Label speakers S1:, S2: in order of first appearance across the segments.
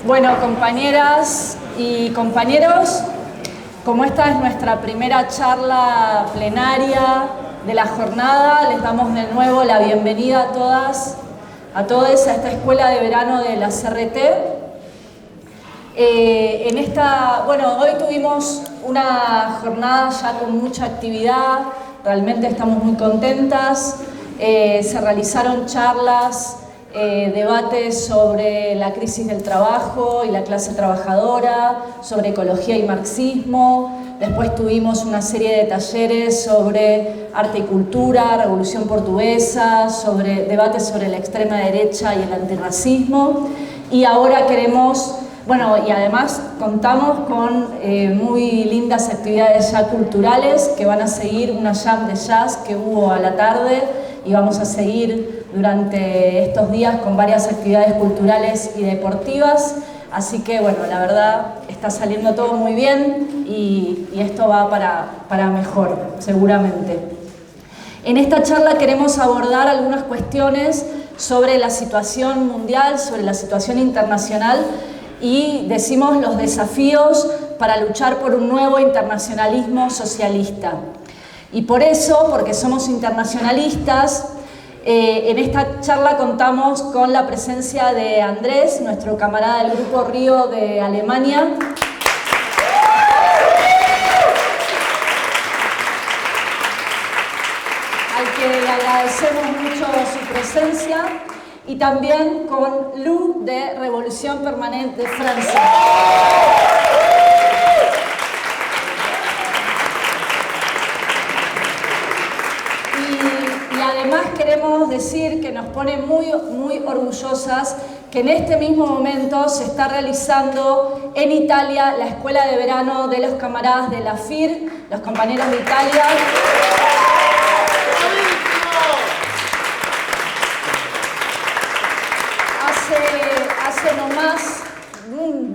S1: Bueno, compañeras y compañeros, como esta es nuestra primera charla plenaria de la jornada, les damos de nuevo la bienvenida a todas, a todos a esta escuela de verano de la CRT. Hoy tuvimos una jornada ya con mucha actividad, realmente estamos muy contentas. Se realizaron charlas, debates sobre la crisis del trabajo y la clase trabajadora, sobre ecología y marxismo. Después tuvimos una serie de talleres sobre arte y cultura, revolución portuguesa, debates sobre la extrema derecha y el antirracismo. Y ahora y además contamos con muy lindas actividades ya culturales que van a seguir, una jam de jazz que hubo a la tarde, y vamos a seguir durante estos días con varias actividades culturales y deportivas. Así que bueno, la verdad está saliendo todo muy bien y esto va para mejor, seguramente. En esta charla queremos abordar algunas cuestiones sobre la situación mundial, sobre la situación internacional, y decimos los desafíos para luchar por un nuevo internacionalismo socialista. Y por eso, porque somos internacionalistas, en esta charla contamos con la presencia de Andrés, nuestro camarada del Grupo Río de Alemania. Al que le agradecemos mucho su presencia. Y también con Lou de Revolución Permanente de Francia. Y además queremos decir que nos pone muy orgullosas que en este mismo momento se está realizando en Italia la escuela de verano de los camaradas de la FIR, los compañeros de Italia. Hace no más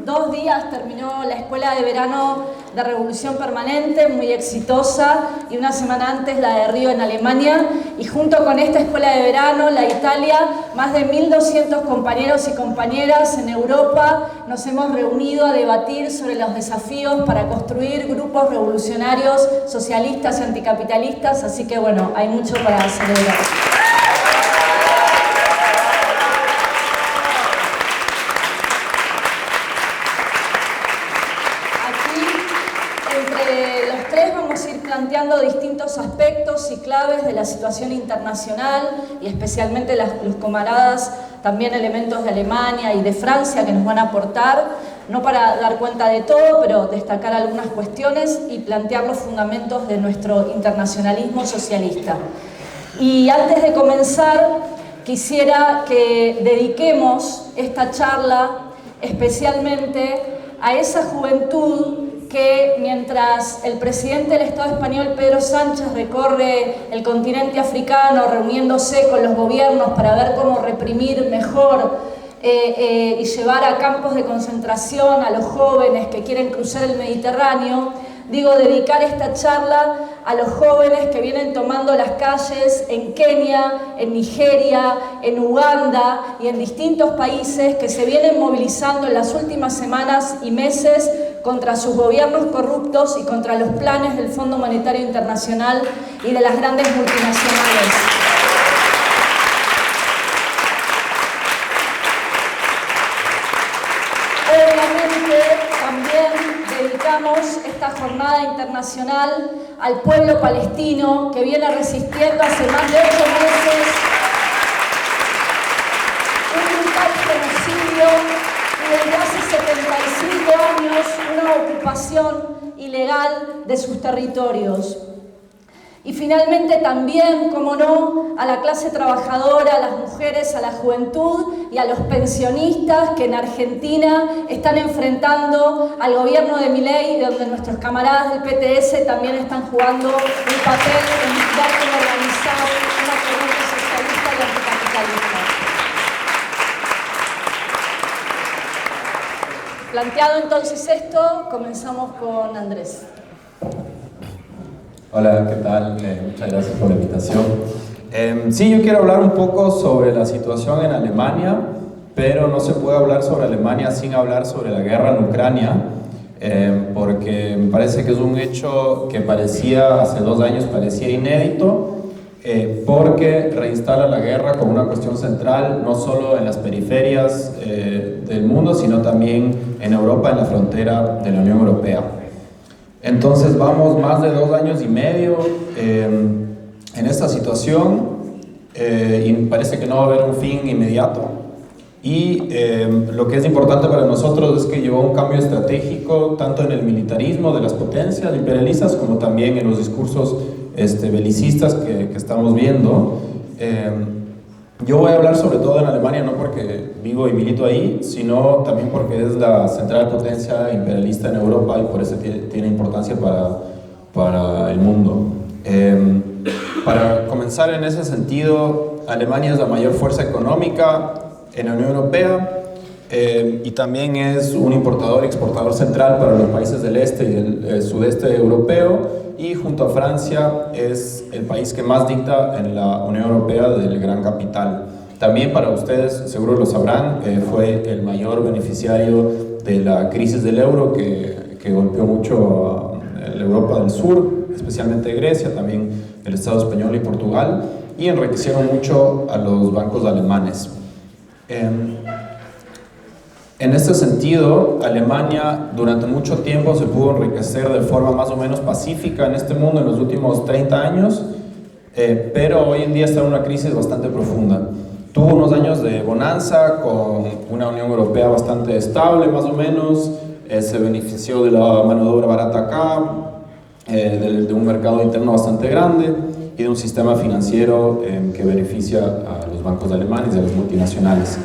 S1: 2 días terminó la escuela de verano de Revolución Permanente, muy exitosa, y una semana antes la de Río en Alemania. Y junto con esta escuela de verano, la Italia, más de 1.200 compañeros y compañeras en Europa nos hemos reunido a debatir sobre los desafíos para construir grupos revolucionarios, socialistas y anticapitalistas. Así que bueno, hay mucho para celebrar. Planteando distintos aspectos y claves de la situación internacional, y especialmente los camaradas, también elementos de Alemania y de Francia que nos van a aportar, no para dar cuenta de todo, pero destacar algunas cuestiones y plantear los fundamentos de nuestro internacionalismo socialista. Y antes de comenzar, quisiera que dediquemos esta charla especialmente a esa juventud que mientras el presidente del Estado español, Pedro Sánchez, recorre el continente africano reuniéndose con los gobiernos para ver cómo reprimir mejor y llevar a campos de concentración a los jóvenes que quieren cruzar el Mediterráneo, dedicar esta charla a los jóvenes que vienen tomando las calles en Kenia, en Nigeria, en Uganda y en distintos países que se vienen movilizando en las últimas semanas y meses contra sus gobiernos corruptos y contra los planes del Fondo Monetario Internacional y de las grandes multinacionales. Obviamente también dedicamos esta jornada internacional al pueblo palestino que viene resistiendo hace más de 8 meses un brutal genocidio y desde hace 75 años una ocupación ilegal de sus territorios. Y finalmente también, como no, a la clase trabajadora, a las mujeres, a la juventud y a los pensionistas que en Argentina están enfrentando al gobierno de Milei, donde nuestros camaradas del PTS también están jugando un papel en buscar cómo organizar una corriente socialista y anticapitalista. Planteado entonces esto, comenzamos con Andrés.
S2: Hola, ¿qué tal? Muchas gracias por la invitación. Sí, yo quiero hablar un poco sobre la situación en Alemania pero no se puede hablar sobre Alemania sin hablar sobre la guerra en Ucrania, porque me parece que es un hecho que hace 2 años parecía inédito, porque reinstala la guerra como una cuestión central, no solo en las periferias del mundo, sino también en Europa, en la frontera de la Unión Europea. Entonces vamos más de 2 años y medio en esta situación, y parece que no va a haber un fin inmediato. Y lo que es importante para nosotros es que llevó un cambio estratégico tanto en el militarismo de las potencias imperialistas como también en los discursos belicistas que estamos viendo. Yo voy a hablar sobre todo en Alemania, no porque vivo y milito ahí, sino también porque es la central potencia imperialista en Europa y por eso tiene importancia para el mundo. Para comenzar en ese sentido, Alemania es la mayor fuerza económica en la Unión Europea y también es un importador y exportador central para los países del este y del sudeste europeo, y junto a Francia es el país que más dicta en la Unión Europea del gran capital. También para ustedes, seguro lo sabrán, fue el mayor beneficiario de la crisis del euro que golpeó mucho a la Europa del Sur, especialmente Grecia, también el Estado español y Portugal, y enriquecieron mucho a los bancos alemanes. En este sentido, Alemania durante mucho tiempo se pudo enriquecer de forma más o menos pacífica en este mundo en los últimos 30 años, pero hoy en día está en una crisis bastante profunda. Tuvo unos años de bonanza con una Unión Europea bastante estable, más o menos, se benefició de la mano de obra barata acá, de un mercado interno bastante grande y de un sistema financiero que beneficia a los bancos alemanes y a las multinacionales.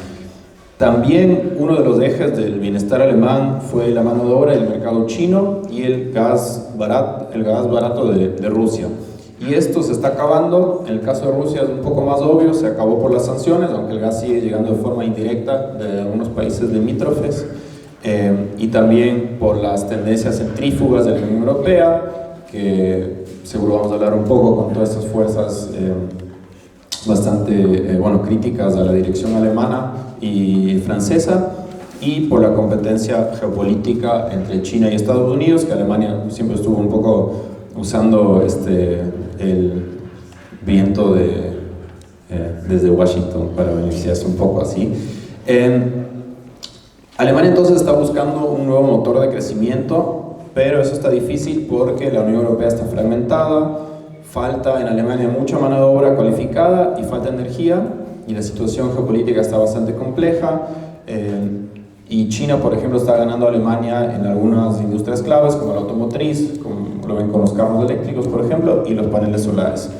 S2: También uno de los ejes del bienestar alemán fue la mano de obra del mercado chino y el gas barato de Rusia. Y esto se está acabando. En el caso de Rusia es un poco más obvio, se acabó por las sanciones, aunque el gas sigue llegando de forma indirecta de algunos países limítrofes, y también por las tendencias centrífugas de la Unión Europea, que seguro vamos a hablar un poco con todas estas fuerzas bastante críticas a la dirección alemana y francesa, y por la competencia geopolítica entre China y Estados Unidos, que Alemania siempre estuvo un poco usando el viento desde Washington para beneficiarse un poco así. Alemania entonces está buscando un nuevo motor de crecimiento, pero eso está difícil porque la Unión Europea está fragmentada, falta en Alemania mucha mano de obra cualificada y falta energía, y la situación geopolítica está bastante compleja, y China, por ejemplo, está ganando a Alemania en algunas industrias claves como la automotriz, como lo ven con los carros eléctricos, por ejemplo, y los paneles solares.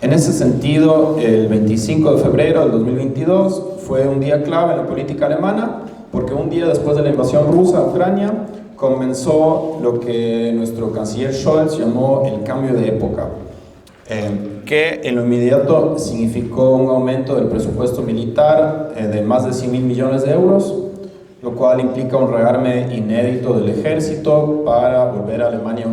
S2: En ese sentido, el 25 de febrero del 2022 fue un día clave en la política alemana, porque un día después de la invasión rusa a Ucrania comenzó lo que nuestro canciller Scholz llamó el cambio de época, que en lo inmediato significó un aumento del presupuesto militar de más de 100.000 millones de euros, lo cual implica un rearme inédito del ejército para volver a Alemania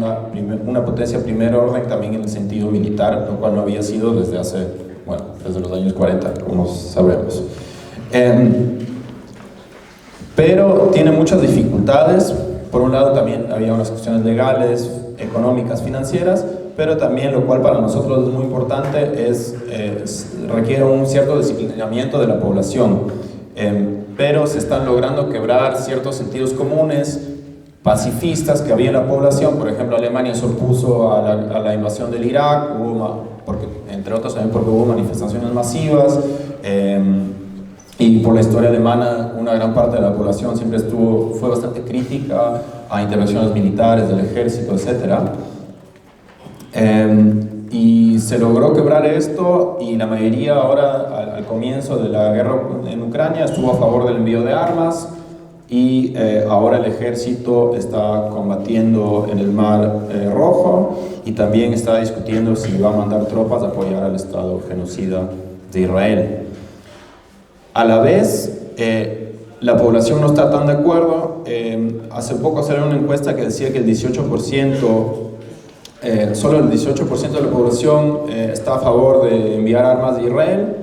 S2: una potencia primer orden también en el sentido militar, lo cual no había sido desde los años 40, como sabremos. Pero tiene muchas dificultades. Por un lado también había unas cuestiones legales, económicas, financieras, pero también, lo cual para nosotros es muy importante, requiere un cierto disciplinamiento de la población. Pero se están logrando quebrar ciertos sentidos comunes pacifistas que había en la población. Por ejemplo, Alemania se opuso a la invasión del Irak, entre otros también porque hubo manifestaciones masivas, y por la historia alemana una gran parte de la población siempre fue bastante crítica a intervenciones militares del ejército, etc. Y se logró quebrar esto, y la mayoría ahora, al comienzo de la guerra en Ucrania, estuvo a favor del envío de armas, y ahora el ejército está combatiendo en el Mar Rojo, y también está discutiendo si va a mandar tropas a apoyar al Estado genocida de Israel. A la vez, la población no está tan de acuerdo. Hace poco salió una encuesta que decía que solo el 18% de la población está a favor de enviar armas de Israel,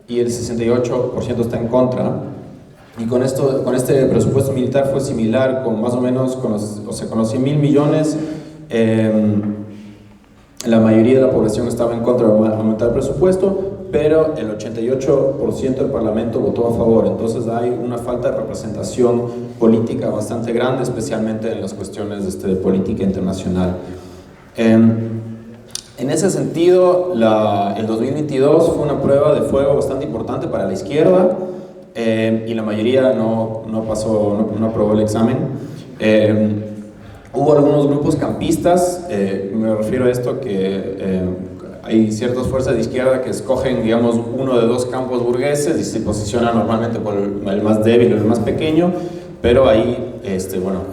S2: y el 68% está en contra. y con este presupuesto militar fue similar, con más o menos con los 100.000 millones. La mayoría de la población estaba en contra de aumentar el presupuesto, pero el 88% del Parlamento votó a favor. Entonces hay una falta de representación política bastante grande, especialmente en las cuestiones de política internacional. En ese sentido, el 2022 fue una prueba de fuego bastante importante para la izquierda, y la mayoría no aprobó el examen. Hubo algunos grupos campistas, me refiero a esto que hay ciertas fuerzas de izquierda que escogen, digamos, uno de dos campos burgueses y se posicionan normalmente por el más débil o el más pequeño, pero ahí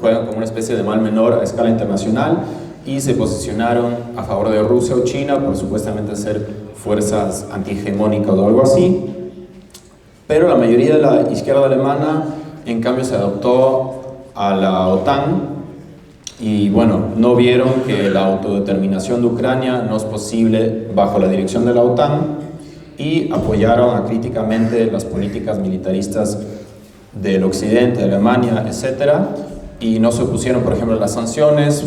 S2: juegan como una especie de mal menor a escala internacional y se posicionaron a favor de Rusia o China por supuestamente ser fuerzas antihegemónicas o algo así. Pero la mayoría de la izquierda alemana, en cambio, se adoptó a la OTAN y, bueno, no vieron que la autodeterminación de Ucrania no es posible bajo la dirección de la OTAN y apoyaron críticamente las políticas militaristas del occidente, de Alemania, etc. Y no se opusieron, por ejemplo, a las sanciones,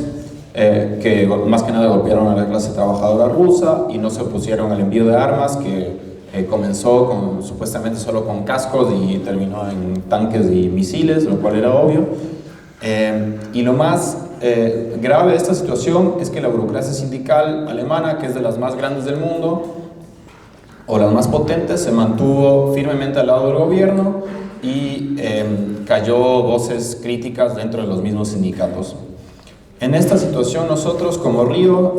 S2: que más que nada golpearon a la clase trabajadora rusa, y no se opusieron al envío de armas que comenzó supuestamente solo con cascos y terminó en tanques y misiles, lo cual era obvio. Y lo más grave de esta situación es que la burocracia sindical alemana, que es de las más grandes del mundo o las más potentes, se mantuvo firmemente al lado del gobierno y cayó voces críticas dentro de los mismos sindicatos. En esta situación nosotros como Río,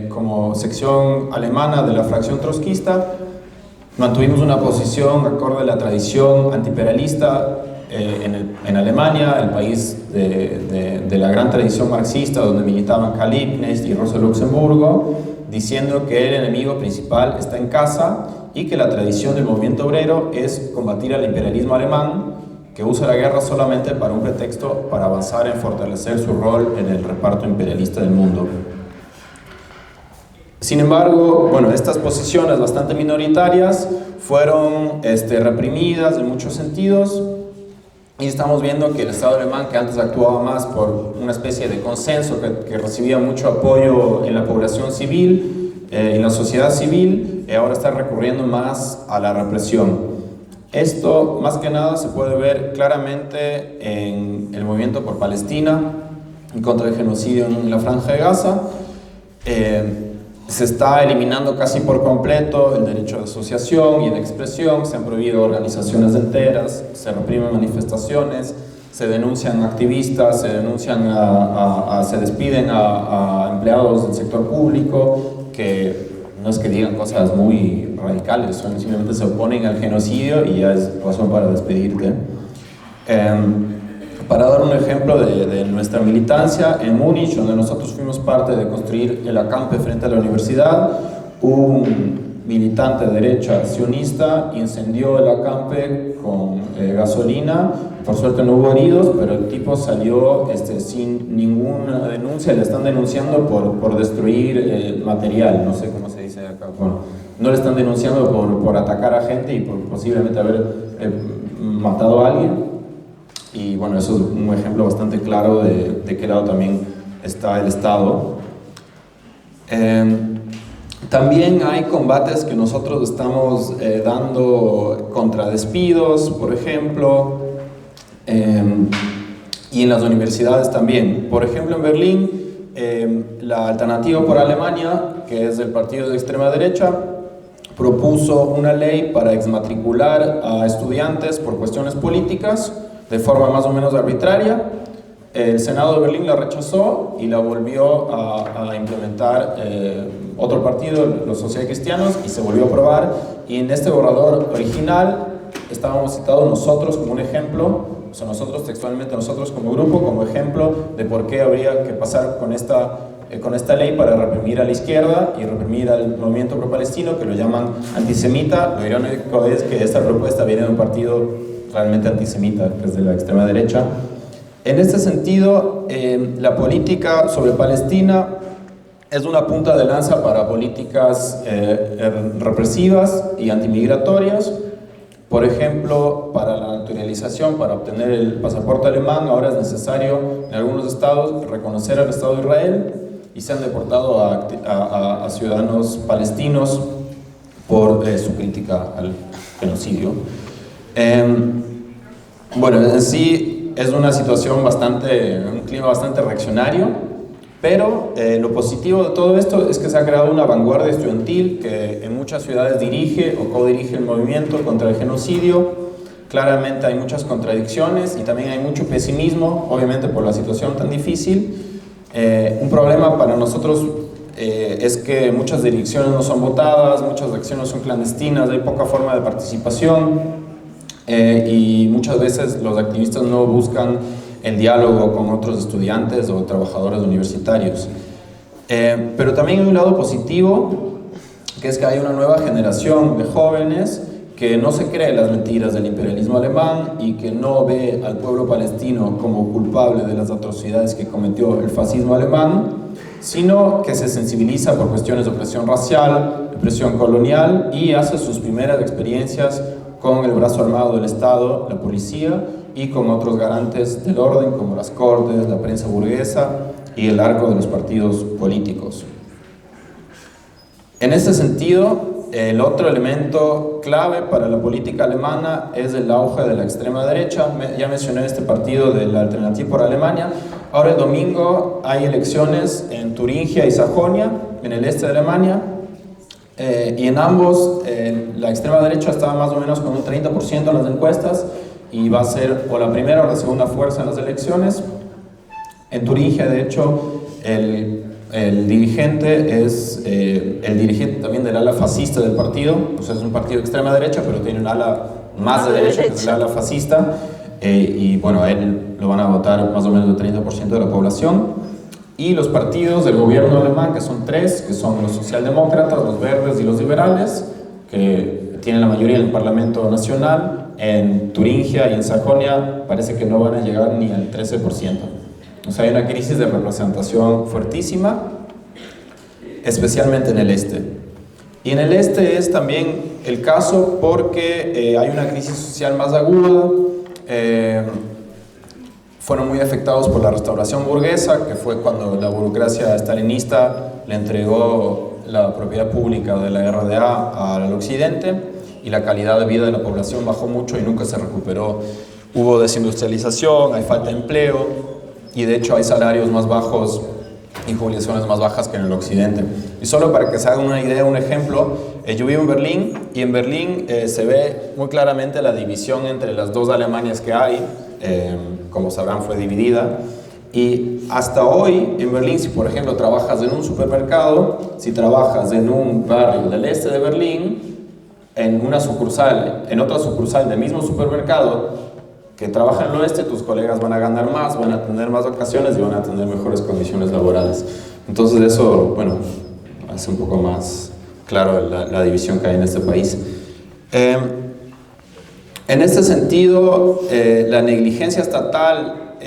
S2: como sección alemana de la fracción trotskista, mantuvimos una posición acorde a la tradición antiimperialista en Alemania, el país de la gran tradición marxista, donde militaban Karl Liebknecht y Rosa Luxemburgo, diciendo que el enemigo principal está en casa y que la tradición del movimiento obrero es combatir al imperialismo alemán, que usa la guerra solamente para un pretexto para avanzar en fortalecer su rol en el reparto imperialista del mundo. Sin embargo, bueno, estas posiciones bastante minoritarias fueron reprimidas en muchos sentidos, y estamos viendo que el Estado alemán, que antes actuaba más por una especie de consenso, que recibía mucho apoyo en la población civil, en la sociedad civil, ahora está recurriendo más a la represión. Esto, más que nada, se puede ver claramente en el movimiento por Palestina y contra el genocidio en la Franja de Gaza. Se está eliminando casi por completo el derecho de asociación y de expresión, se han prohibido organizaciones enteras, se reprimen manifestaciones, se denuncian activistas, se despiden a empleados del sector público, que no es que digan cosas muy radicales, simplemente se oponen al genocidio y ya es razón para despedirte. Para dar un ejemplo de nuestra militancia, en Múnich, donde nosotros fuimos parte de construir el acampe frente a la universidad, un militante de derecha sionista incendió el acampe con gasolina. Por suerte no hubo heridos, pero el tipo salió sin ninguna denuncia. Le están denunciando por destruir material, no sé cómo se dice acá. Bueno, no le están denunciando por atacar a gente y por posiblemente haber matado a alguien. Y bueno, eso es un ejemplo bastante claro de qué lado también está el Estado. También hay combates que nosotros estamos dando contra despidos, por ejemplo, y en las universidades también. Por ejemplo, en Berlín, la Alternativa por Alemania, que es del partido de extrema derecha, propuso una ley para exmatricular a estudiantes por cuestiones políticas de forma más o menos arbitraria. El Senado de Berlín la rechazó y la volvió a implementar otro partido, los socialcristianos, y se volvió a aprobar. Y en este borrador original estábamos citados nosotros como un ejemplo, o sea, nosotros textualmente, nosotros como grupo, como ejemplo de por qué habría que pasar con esta ley para reprimir a la izquierda y reprimir al movimiento pro-palestino, que lo llaman antisemita. Lo irónico es que esta propuesta viene de un partido realmente antisemita, que es de la extrema derecha. En este sentido, la política sobre Palestina es una punta de lanza para políticas represivas y antimigratorias. Por ejemplo, para la naturalización para obtener el pasaporte alemán, ahora es necesario en algunos estados reconocer al Estado de Israel y se han deportado a ciudadanos palestinos por su crítica al genocidio. Bueno, en sí es una situación un clima bastante reaccionario, pero lo positivo de todo esto es que se ha creado una vanguardia estudiantil que en muchas ciudades dirige o codirige el movimiento contra el genocidio. Claramente hay muchas contradicciones y también hay mucho pesimismo, obviamente por la situación tan difícil. Un problema para nosotros es que muchas direcciones no son votadas, muchas acciones son clandestinas, hay poca forma de participación y muchas veces los activistas no buscan el diálogo con otros estudiantes o trabajadores universitarios. Pero también hay un lado positivo, que es que hay una nueva generación de jóvenes que no se cree las mentiras del imperialismo alemán y que no ve al pueblo palestino como culpable de las atrocidades que cometió el fascismo alemán, sino que se sensibiliza por cuestiones de opresión racial, opresión colonial y hace sus primeras experiencias con el brazo armado del Estado, la policía, y con otros garantes del orden como las cortes, la prensa burguesa y el arco de los partidos políticos. En ese sentido, el otro elemento clave para la política alemana es el auge de la extrema derecha. Ya mencioné este partido de la Alternativa por Alemania. Ahora el domingo hay elecciones en Turingia y Sajonia, en el este de Alemania, y en ambos la extrema derecha está más o menos con un 30% en las encuestas y va a ser o la primera o la segunda fuerza en las elecciones. En Turingia, de hecho, el dirigente es el dirigente también del ala fascista del partido, o sea, es un partido de extrema derecha, pero tiene un ala más de derecha, que es el ala fascista, y bueno, a él lo van a votar más o menos el 30% de la población. Y los partidos del gobierno alemán, que son tres, que son los socialdemócratas, los verdes y los liberales, que tienen la mayoría en el Parlamento Nacional, en Turingia y en Sajonia parece que no van a llegar ni al 13%. O sea, hay una crisis de representación fuertísima, especialmente en el este. Y en el este es también el caso porque hay una crisis social más aguda. Fueron muy afectados por la restauración burguesa, que fue cuando la burocracia stalinista le entregó la propiedad pública de la RDA al occidente, y la calidad de vida de la población bajó mucho y nunca se recuperó. Hubo desindustrialización, hay falta de empleo, y de hecho hay salarios más bajos y jubilaciones más bajas que en el occidente. Y solo para que se hagan una idea, un ejemplo, yo vivo en Berlín, y en Berlín se ve muy claramente la división entre las dos Alemanias que hay. Como sabrán, fue dividida, y hasta hoy en Berlín, si por ejemplo trabajas en un supermercado, si trabajas en un barrio del este de Berlín, en otra sucursal del mismo supermercado que trabaja en el oeste, tus colegas van a ganar más, van a tener más vacaciones y van a tener mejores condiciones laborales. Entonces eso, bueno, hace un poco más claro la división que hay en este país. En este sentido, la negligencia estatal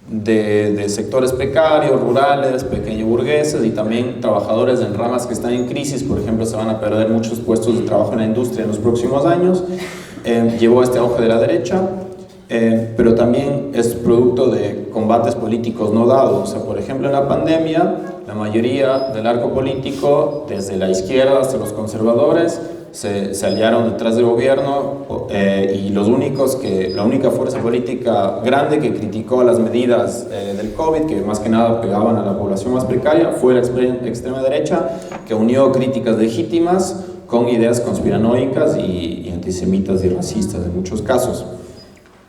S2: de sectores precarios, rurales, pequeños burgueses y también trabajadores en ramas que están en crisis, por ejemplo, se van a perder muchos puestos de trabajo en la industria en los próximos años, llevó a este auge de la derecha, pero también es producto de combates políticos no dados. O sea, por ejemplo, en la pandemia, la mayoría del arco político, desde la izquierda hasta los conservadores, se aliaron detrás del gobierno, y la única fuerza política grande que criticó las medidas del COVID, que más que nada pegaban a la población más precaria, fue la extrema derecha, que unió críticas legítimas con ideas conspiranoicas y antisemitas y racistas en muchos casos.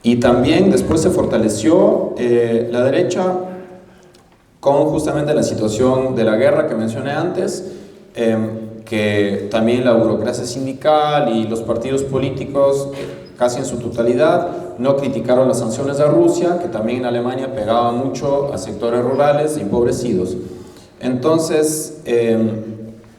S2: Y también después se fortaleció la derecha con justamente la situación de la guerra que mencioné antes, que también la burocracia sindical y los partidos políticos, casi en su totalidad, no criticaron las sanciones de Rusia, que también en Alemania pegaban mucho a sectores rurales e empobrecidos. Entonces,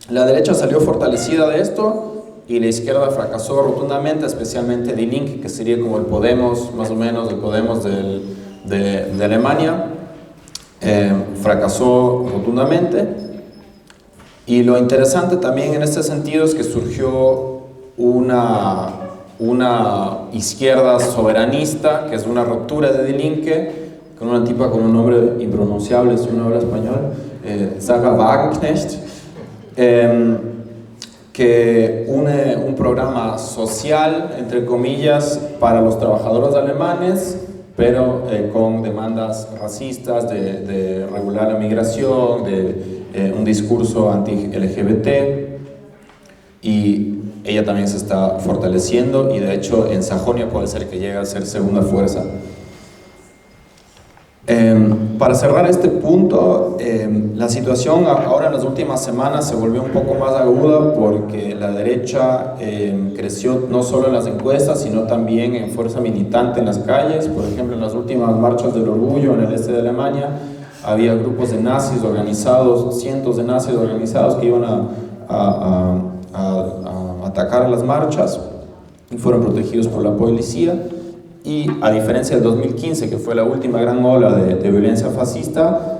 S2: la derecha salió fortalecida de esto y la izquierda fracasó rotundamente, especialmente Die Linke, que sería como el Podemos, más o menos, el Podemos de Alemania, fracasó rotundamente. Y lo interesante también en este sentido es que surgió una una izquierda soberanista, que es una ruptura de Die Linke, con una tipa con un nombre impronunciable, si uno habla español, Sarah Wagenknecht, que une un programa social, entre comillas, para los trabajadores alemanes, pero con demandas racistas de regular la migración, de un discurso anti-LGBT, y ella también se está fortaleciendo, y de hecho en Sajonia puede ser que llegue a ser segunda fuerza. Para cerrar este punto, la situación ahora en las últimas semanas se volvió un poco más aguda porque la derecha creció no solo en las encuestas, sino también en fuerza militante en las calles. Por ejemplo, en las últimas marchas del orgullo en el este de Alemania había grupos de nazis organizados, cientos de nazis organizados que iban a atacar a las marchas y fueron protegidos por la policía. Y a diferencia del 2015, que fue la última gran ola de violencia fascista,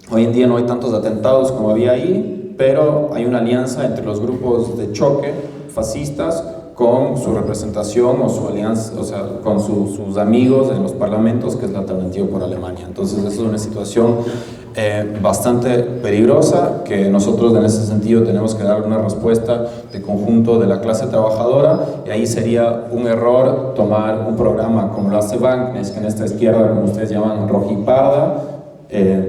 S2: hoy en día no hay tantos atentados como había ahí, pero hay una alianza entre los grupos de choque fascistas con su representación o su alianza, o sea, con sus amigos en los parlamentos, que es la Alternativa por Alemania. Entonces, esa es una situación bastante peligrosa, que nosotros en ese sentido tenemos que dar una respuesta de conjunto de la clase trabajadora, y ahí sería un error tomar un programa como lo hace Wagenknecht, que en esta izquierda, como ustedes llaman, rojiparda,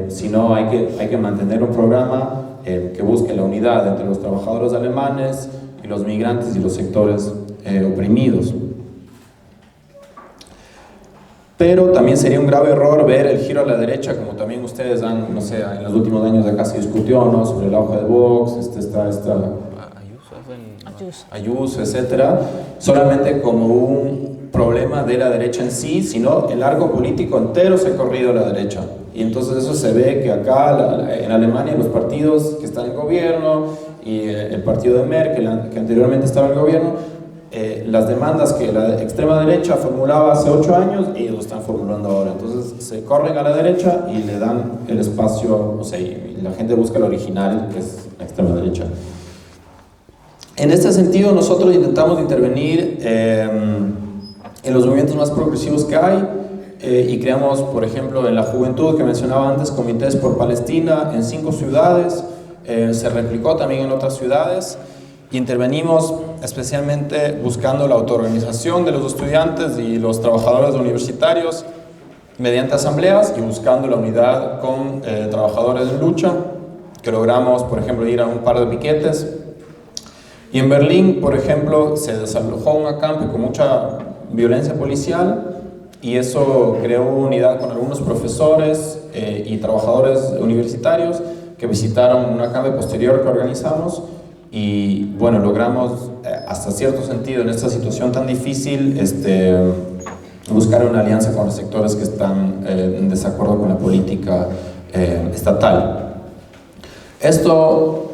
S2: sino hay que mantener un programa que busque la unidad entre los trabajadores alemanes y los migrantes y los sectores oprimidos. Pero también sería un grave error ver el giro a la derecha, como también ustedes han, no sé, en los últimos años acá se discutió, ¿no?, sobre el auge de Vox, Ayuso, etcétera, solamente como un problema de la derecha en sí, sino el arco político entero se ha corrido a la derecha. Y entonces eso se ve que acá en Alemania los partidos que están en gobierno y el partido de Merkel, que anteriormente estaba en el gobierno, las demandas que la extrema derecha formulaba hace 8 años, ellos lo están formulando ahora. Entonces se corren a la derecha y le dan el espacio, o sea, y la gente busca el original, que es la extrema derecha. En este sentido, nosotros intentamos intervenir en los movimientos más progresivos que hay, y creamos, por ejemplo, en la juventud que mencionaba antes, comités por Palestina en 5 ciudades, se replicó también en otras ciudades. Intervenimos especialmente buscando la autoorganización de los estudiantes y los trabajadores universitarios mediante asambleas, y buscando la unidad con trabajadores en lucha, que logramos, por ejemplo, ir a un par de piquetes. Y en Berlín, por ejemplo, se desalojó un acampe con mucha violencia policial, y eso creó unidad con algunos profesores y trabajadores universitarios que visitaron un acampe posterior que organizamos. Y bueno, logramos hasta cierto sentido en esta situación tan difícil buscar una alianza con los sectores que están en desacuerdo con la política estatal. Esto,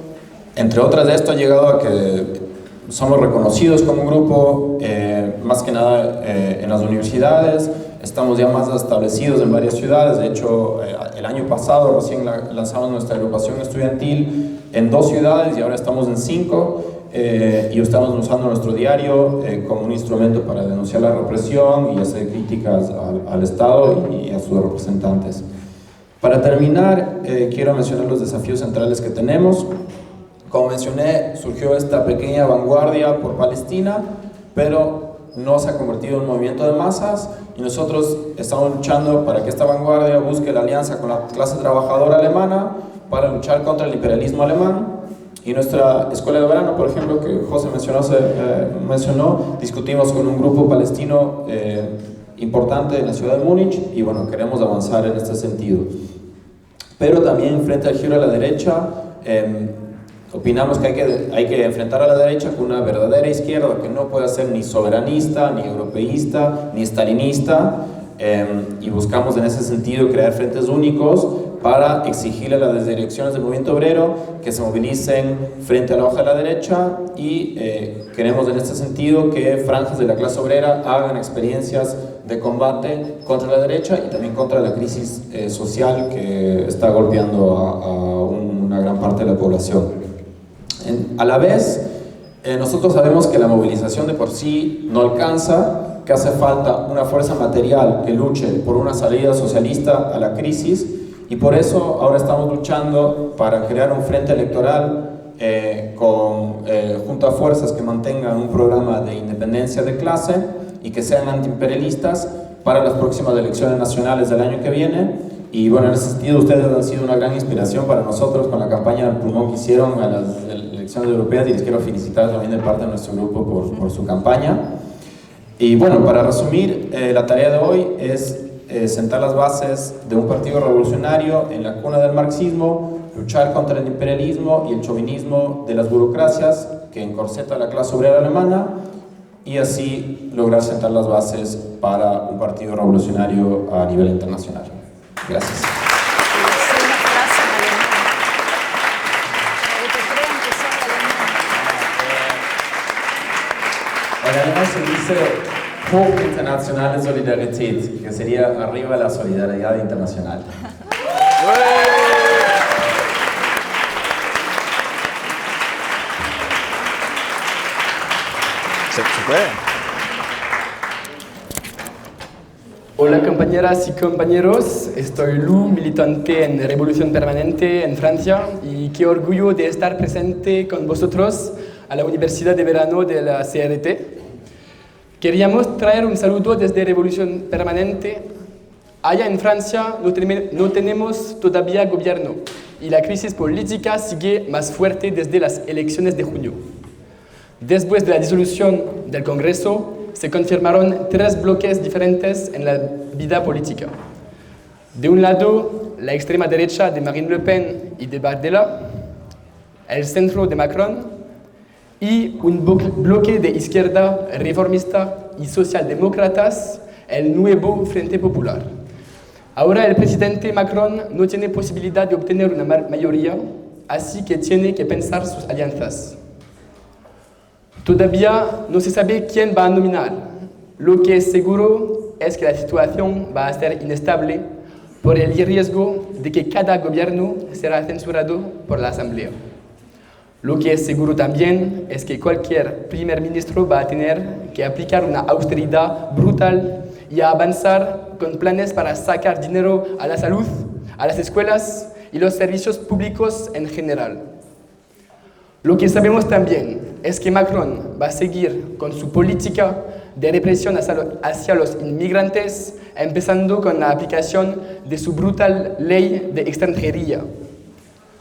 S2: entre otras de esto, ha llegado a que somos reconocidos como un grupo, más que nada en las universidades. Estamos ya más establecidos en varias ciudades. De hecho, el año pasado recién lanzamos nuestra agrupación estudiantil en 2 ciudades, y ahora estamos en 5, y estamos usando nuestro diario como un instrumento para denunciar la represión y hacer críticas al Estado y a sus representantes. Para terminar, quiero mencionar los desafíos centrales que tenemos. Como mencioné, surgió esta pequeña vanguardia por Palestina, pero no se ha convertido en un movimiento de masas, y nosotros estamos luchando para que esta vanguardia busque la alianza con la clase trabajadora alemana para luchar contra el imperialismo alemán. Y nuestra escuela de verano, por ejemplo, que José mencionó, discutimos con un grupo palestino importante en la ciudad de Múnich, y bueno, queremos avanzar en este sentido. Pero también, frente al giro a la derecha, opinamos que hay que enfrentar a la derecha con una verdadera izquierda que no puede ser ni soberanista, ni europeísta, ni stalinista, y buscamos en ese sentido crear frentes únicos para exigirle a las direcciones del movimiento obrero que se movilicen frente a la hoja de la derecha, y queremos en este sentido que franjas de la clase obrera hagan experiencias de combate contra la derecha y también contra la crisis social que está golpeando a una gran parte de la población. A la vez, nosotros sabemos que la movilización de por sí no alcanza, que hace falta una fuerza material que luche por una salida socialista a la crisis, y por eso ahora estamos luchando para crear un frente electoral junto a fuerzas que mantengan un programa de independencia de clase y que sean antiimperialistas para las próximas elecciones nacionales del año que viene. Y bueno, en ese sentido ustedes han sido una gran inspiración para nosotros con la campaña del pulmón que hicieron a las elecciones europeas, y les quiero felicitar también de parte de nuestro grupo por su campaña. Y bueno, para resumir, la tarea de hoy es sentar las bases de un partido revolucionario en la cuna del marxismo, luchar contra el imperialismo y el chauvinismo de las burocracias que encorseta a la clase obrera alemana, y así lograr sentar las bases para un partido revolucionario a nivel internacional. Gracias. En alemán se dice hochinternationale Solidarität, que sería arriba la solidaridad internacional.
S3: ¿Se puede?
S4: Hola compañeras y compañeros, estoy Lu, militante en Revolución Permanente en Francia, y qué orgullo de estar presente con vosotros a la Universidad de Verano de la CRT. Queríamos traer un saludo desde Revolución Permanente. Allá en Francia no tenemos todavía gobierno y la crisis política sigue más fuerte desde las elecciones de junio. Después de la disolución del Congreso, se confirmaron 3 bloques diferentes en la vida política. De un lado, la extrema derecha de Marine Le Pen y de Bardella, el centro de Macron y un bloque de izquierda reformista y socialdemócratas, el nuevo Frente Popular. Ahora el presidente Macron no tiene posibilidad de obtener una mayoría, así que tiene que pensar sus alianzas. Todavía no se sabe quién va a nominar. Lo que es seguro es que la situación va a ser inestable por el riesgo de que cada gobierno será censurado por la Asamblea. Lo que es seguro también es que cualquier primer ministro va a tener que aplicar una austeridad brutal y a avanzar con planes para sacar dinero a la salud, a las escuelas y los servicios públicos en general. Lo que sabemos también es que Macron va a seguir con su política de represión hacia los inmigrantes, empezando con la aplicación de su brutal ley de extranjería.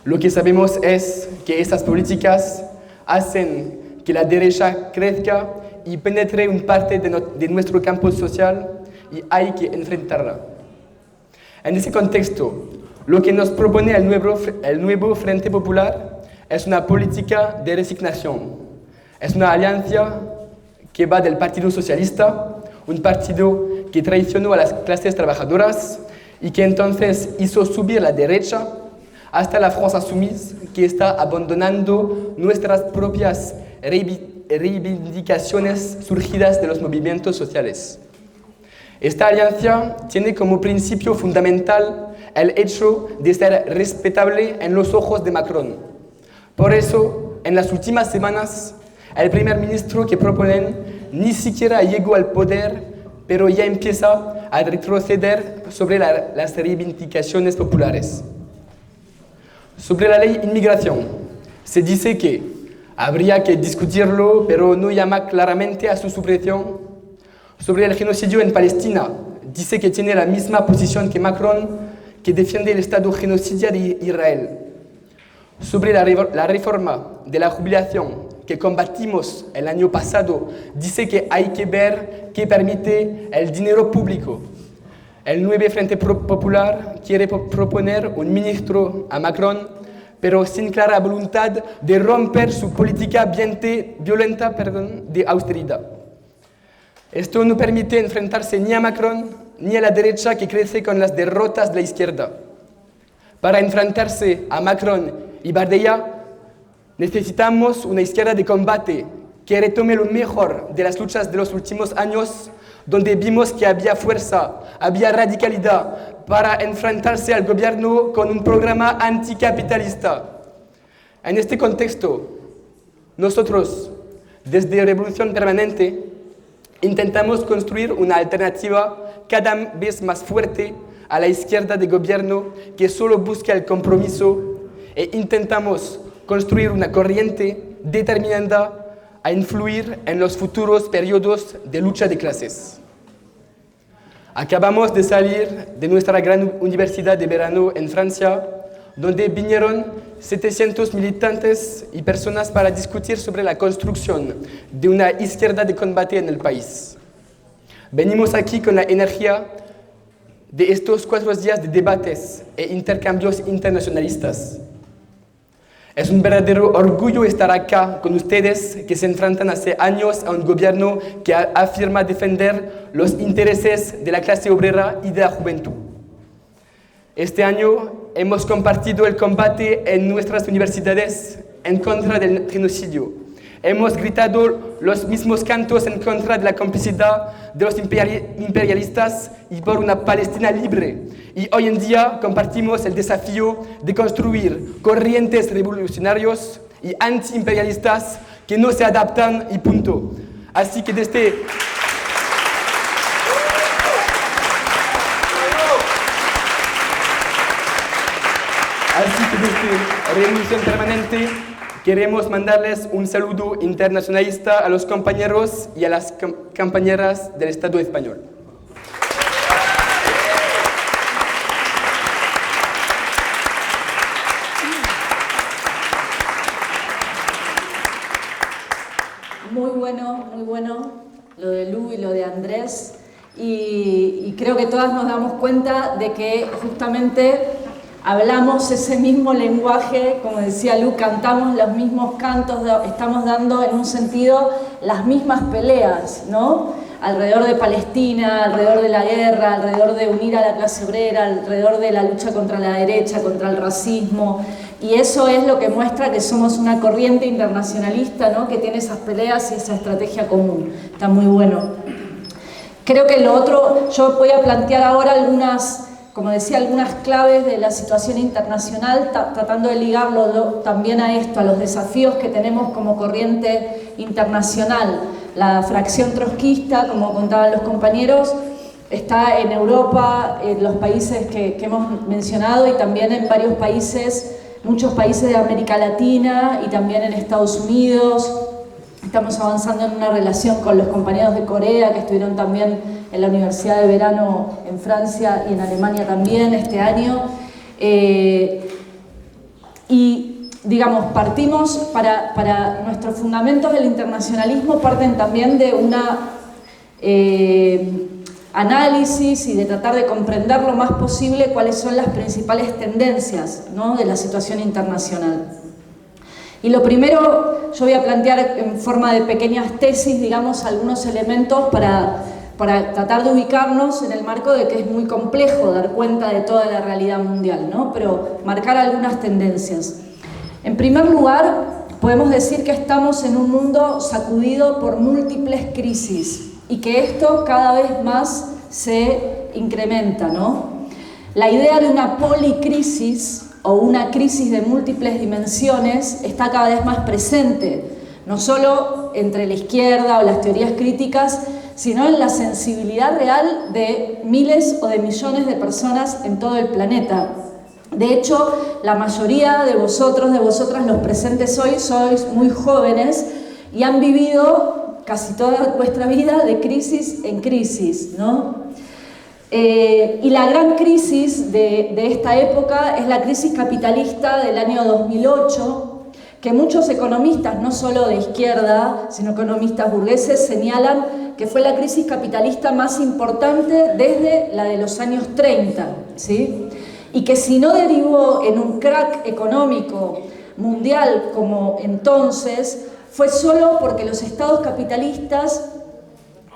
S4: Lo que sabemos es que estas políticas hacen que la derecha crezca y penetre en parte de nuestro campo social, y hay que enfrentarla. En ese contexto, lo que nos propone el nuevo Frente Popular es una política de resignación. Es una alianza que va del Partido Socialista, un partido que traicionó a las clases trabajadoras y que entonces hizo subir la derecha, hasta la France Insoumise, que está abandonando nuestras propias reivindicaciones surgidas de los movimientos sociales. Esta alianza tiene como principio fundamental el hecho de ser respetable en los ojos de Macron. Por eso, en las últimas semanas, el primer ministro que proponen ni siquiera llegó al poder, pero ya empieza a retroceder sobre las reivindicaciones populares. Sobre la ley de inmigración, se dice que habría que discutirlo, pero no llama claramente a su supresión. Sobre el genocidio en Palestina, dice que tiene la misma posición que Macron, que defiende el Estado genocida de Israel. Sobre la reforma de la jubilación que combatimos el año pasado, dice que hay que ver qué permite el dinero público. El nuevo Frente Popular quiere proponer un ministro a Macron, pero sin clara voluntad de romper su política violenta de austeridad. Esto no permite enfrentarse ni a Macron ni a la derecha que crece con las derrotas de la izquierda. Para enfrentarse a Macron y Bardella, necesitamos una izquierda de combate que retome lo mejor de las luchas de los últimos años, donde vimos que había fuerza, había radicalidad para enfrentarse al gobierno con un programa anticapitalista. En este contexto, nosotros, Desde Revolución Permanente intentamos construir una alternativa cada vez más fuerte a la izquierda de gobierno que solo busca el compromiso e intentamos construir una corriente determinada a influir en los futuros periodos de lucha de clases. Acabamos de salir de nuestra gran universidad de verano en Francia, donde vinieron 700 militantes y personas para discutir sobre la construcción de una izquierda de combate en el país. Venimos aquí con la energía de estos 4 días de debates e intercambios internacionalistas. Es un verdadero orgullo estar acá con ustedes que se enfrentan hace años a un gobierno que afirma defender los intereses de la clase obrera y de la juventud. Este año hemos compartido el combate en nuestras universidades en contra del genocidio. Hemos gritado los mismos cantos en contra de la complicidad de los imperialistas y por una Palestina libre. Y hoy en día compartimos el desafío de construir corrientes revolucionarios y antiimperialistas que no se adaptan y punto. Así que desde Revolución Permanente queremos mandarles un saludo internacionalista a los compañeros y a las compañeras del Estado español.
S1: Muy bueno lo de Lu y lo de Andrés. Y creo que todas nos damos cuenta de que justamente hablamos ese mismo lenguaje, como decía Lu, cantamos los mismos cantos, estamos dando en un sentido las mismas peleas, ¿no? Alrededor de Palestina, alrededor de la guerra, alrededor de unir a la clase obrera, alrededor de la lucha contra la derecha, contra el racismo. Y eso es lo que muestra que somos una corriente internacionalista, ¿no? Que tiene esas peleas y esa estrategia común. Está muy bueno. Creo que lo otro, yo voy a plantear ahora algunas, como decía, algunas claves de la situación internacional, tratando de ligarlo también a esto, a los desafíos que tenemos como corriente internacional. La fracción trotskista, como contaban los compañeros, está en Europa, en los países que hemos mencionado y también en varios países, muchos países de América Latina y también en Estados Unidos. Estamos avanzando en una relación con los compañeros de Corea que estuvieron también en la Universidad de Verano en Francia y en Alemania también este año. Y digamos, partimos para nuestros fundamentos del internacionalismo parten también de una análisis y de tratar de comprender lo más posible cuáles son las principales tendencias, ¿no?, de la situación internacional. Y lo primero, yo voy a plantear en forma de pequeñas tesis, digamos, algunos elementos para tratar de ubicarnos en el marco de que es muy complejo dar cuenta de toda la realidad mundial, ¿no? Pero marcar algunas tendencias. En primer lugar, podemos decir que estamos en un mundo sacudido por múltiples crisis y que esto cada vez más se incrementa, ¿no? La idea de una policrisis o una crisis de múltiples dimensiones está cada vez más presente, no solo entre la izquierda o las teorías críticas, sino en la sensibilidad real de miles o de millones de personas en todo el planeta. De hecho, la mayoría de vosotros, de vosotras, los presentes hoy, sois muy jóvenes y han vivido casi toda vuestra vida de crisis en crisis, ¿no? Y la gran crisis de esta época es la crisis capitalista del año 2008, que muchos economistas, no solo de izquierda, sino economistas burgueses, señalan que fue la crisis capitalista más importante desde la de los años 30, ¿sí? Y que si no derivó en un crack económico mundial como entonces, fue solo porque los estados capitalistas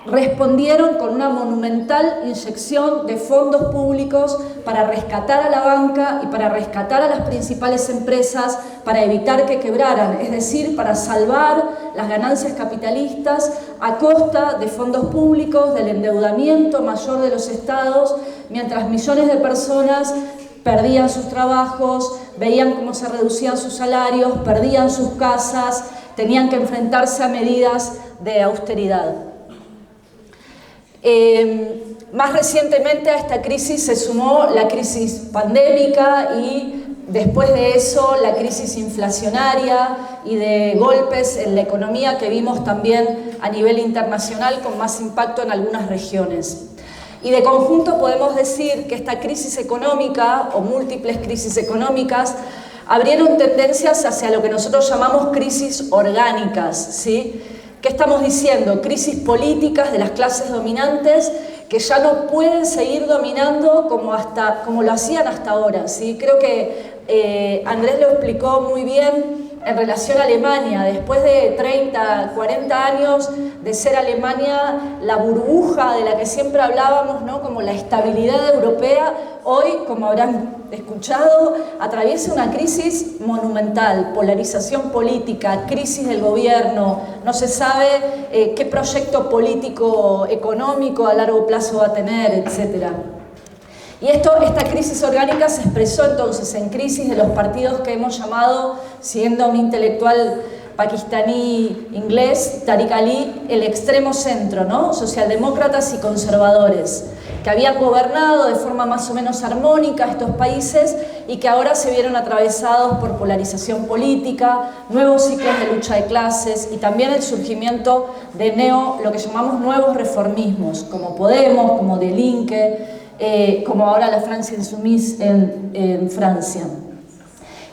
S1: respondieron con una monumental inyección de fondos públicos para rescatar a la banca y para rescatar a las principales empresas, para evitar que quebraran, es decir, para salvar las ganancias capitalistas a costa de fondos públicos, del endeudamiento mayor de los estados, mientras millones de personas perdían sus trabajos, veían cómo se reducían sus salarios, perdían sus casas, tenían que enfrentarse a medidas de austeridad. Más recientemente a esta crisis se sumó la crisis pandémica y después de eso la crisis inflacionaria y de golpes en la economía que vimos también a nivel internacional con más impacto en algunas regiones. Y de conjunto podemos decir que esta crisis económica o múltiples crisis económicas abrieron tendencias hacia lo que nosotros llamamos crisis orgánicas, ¿sí? ¿Qué estamos diciendo? Crisis políticas de las clases dominantes que ya no pueden seguir dominando como lo hacían hasta ahora, ¿sí? Creo que Andrés lo explicó muy bien en relación a Alemania. Después de 30, 40 años de ser Alemania la burbuja de la que siempre hablábamos, ¿no? Como la estabilidad europea, hoy, como habrán escuchado, atraviesa una crisis monumental, polarización política, crisis del gobierno, no se sabe qué proyecto político económico a largo plazo va a tener, etcétera. Y esta crisis orgánica se expresó entonces en crisis de los partidos que hemos llamado, siguiendo a un intelectual pakistaní inglés, Tariq Ali, el extremo centro, ¿no? Socialdemócratas y conservadores, que habían gobernado de forma más o menos armónica estos países y que ahora se vieron atravesados por polarización política, nuevos ciclos de lucha de clases y también el surgimiento de lo que llamamos nuevos reformismos, como Podemos, como Delinque, como ahora la Francia Insoumise en Francia.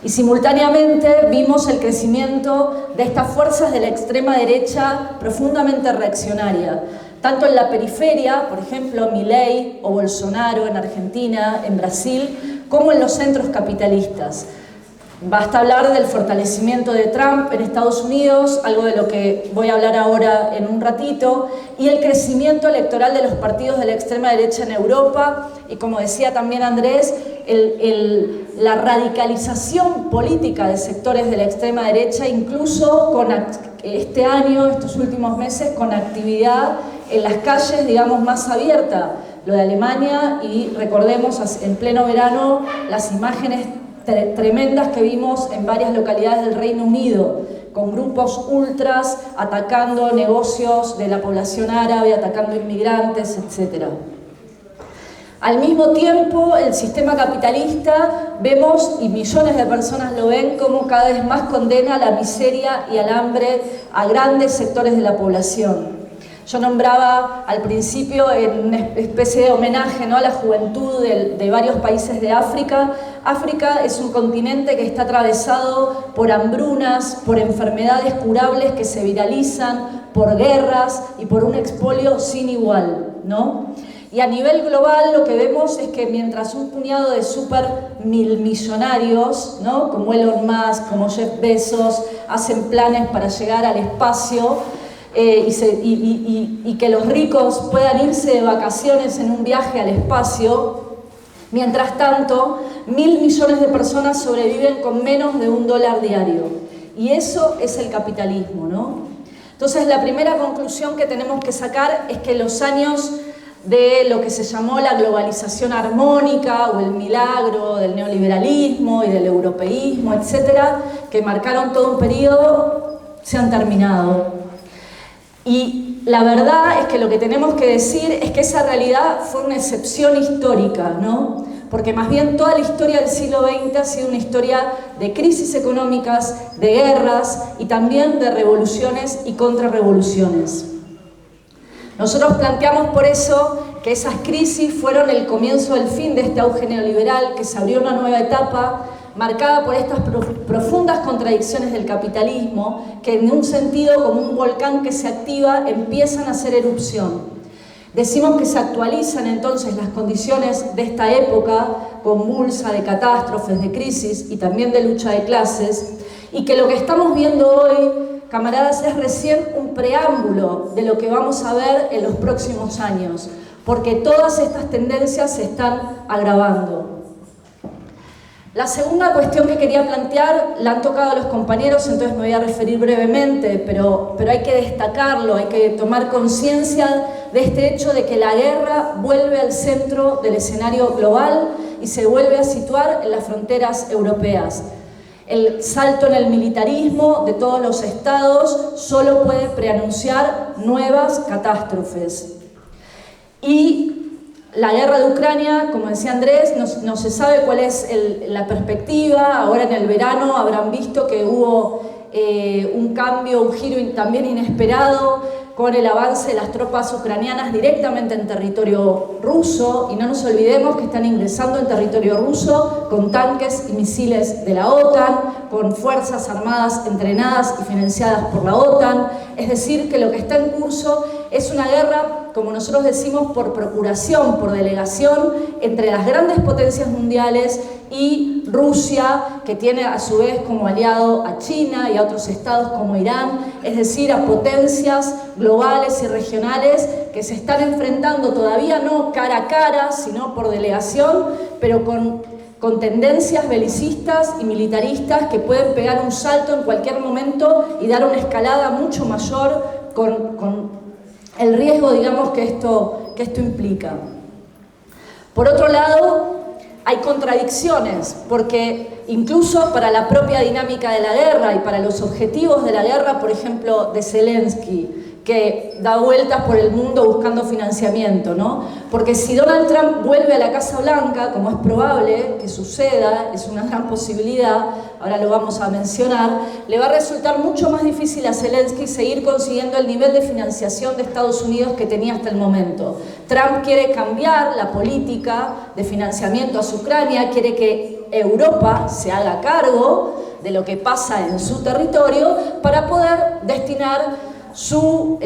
S1: Y simultáneamente vimos el crecimiento de estas fuerzas de la extrema derecha profundamente reaccionaria, tanto en la periferia, por ejemplo, Milei o Bolsonaro en Argentina, en Brasil, como en los centros capitalistas. Basta hablar del fortalecimiento de Trump en Estados Unidos, algo de lo que voy a hablar ahora en un ratito, y el crecimiento electoral de los partidos de la extrema derecha en Europa, y como decía también Andrés, la radicalización política de sectores de la extrema derecha, incluso con este año, estos últimos meses, con actividad en las calles, digamos, más abierta, lo de Alemania, y recordemos en pleno verano las imágenes tremendas que vimos en varias localidades del Reino Unido, con grupos ultras atacando negocios de la población árabe, atacando inmigrantes, etc. Al mismo tiempo, el sistema capitalista, vemos, y millones de personas lo ven, como cada vez más condena la miseria y al hambre a grandes sectores de la población. Yo nombraba al principio en una especie de homenaje, ¿no?, a la juventud de varios países de África. África es un continente que está atravesado por hambrunas, por enfermedades curables que se viralizan, por guerras y por un expolio sin igual, ¿no? Y a nivel global lo que vemos es que mientras un puñado de millonarios, ¿no?, como Elon Musk, como Jeff Bezos, hacen planes para llegar al espacio, y que los ricos puedan irse de vacaciones en un viaje al espacio, mientras tanto 1.000 millones de personas sobreviven con menos de $1 diario. Y eso es el capitalismo, ¿no? Entonces la primera conclusión que tenemos que sacar es que los años de lo que se llamó la globalización armónica o el milagro del neoliberalismo y del europeísmo, etcétera, que marcaron todo un periodo, se han terminado. Y la verdad es que lo que tenemos que decir es que esa realidad fue una excepción histórica, ¿no? Porque más bien toda la historia del siglo XX ha sido una historia de crisis económicas, de guerras y también de revoluciones y contrarrevoluciones. Nosotros planteamos por eso que esas crisis fueron el comienzo del fin de este auge neoliberal, que se abrió una nueva etapa marcada por estas profundas contradicciones del capitalismo, que en un sentido, como un volcán que se activa, empiezan a hacer erupción. Decimos que se actualizan entonces las condiciones de esta época convulsa de catástrofes, de crisis y también de lucha de clases, y que lo que estamos viendo hoy, camaradas, es recién un preámbulo de lo que vamos a ver en los próximos años, porque todas estas tendencias se están agravando. La segunda cuestión que quería plantear la han tocado los compañeros, entonces me voy a referir brevemente, pero hay que destacarlo, hay que tomar conciencia de este hecho de que la guerra vuelve al centro del escenario global y se vuelve a situar en las fronteras europeas. El salto en el militarismo de todos los estados solo puede preanunciar nuevas catástrofes. Y la guerra de Ucrania, como decía Andrés, no se sabe cuál es la perspectiva. Ahora en el verano habrán visto que hubo un cambio, un giro también inesperado con el avance de las tropas ucranianas directamente en territorio ruso, y no nos olvidemos que están ingresando en territorio ruso con tanques y misiles de la OTAN, con fuerzas armadas entrenadas y financiadas por la OTAN. Es decir, que lo que está en curso es una guerra, como nosotros decimos, por procuración, por delegación, entre las grandes potencias mundiales y Rusia, que tiene a su vez como aliado a China y a otros estados como Irán, es decir, a potencias globales y regionales que se están enfrentando todavía no cara a cara, sino por delegación, pero con tendencias belicistas y militaristas que pueden pegar un salto en cualquier momento y dar una escalada mucho mayor con el riesgo, digamos, que esto implica. Por otro lado, hay contradicciones, porque incluso para la propia dinámica de la guerra y para los objetivos de la guerra, por ejemplo, de Zelensky, que da vueltas por el mundo buscando financiamiento, ¿no? Porque si Donald Trump vuelve a la Casa Blanca, como es probable que suceda, es una gran posibilidad, ahora lo vamos a mencionar, le va a resultar mucho más difícil a Zelensky seguir consiguiendo el nivel de financiación de Estados Unidos que tenía hasta el momento. Trump quiere cambiar la política de financiamiento a Ucrania, quiere que Europa se haga cargo de lo que pasa en su territorio para poder destinar su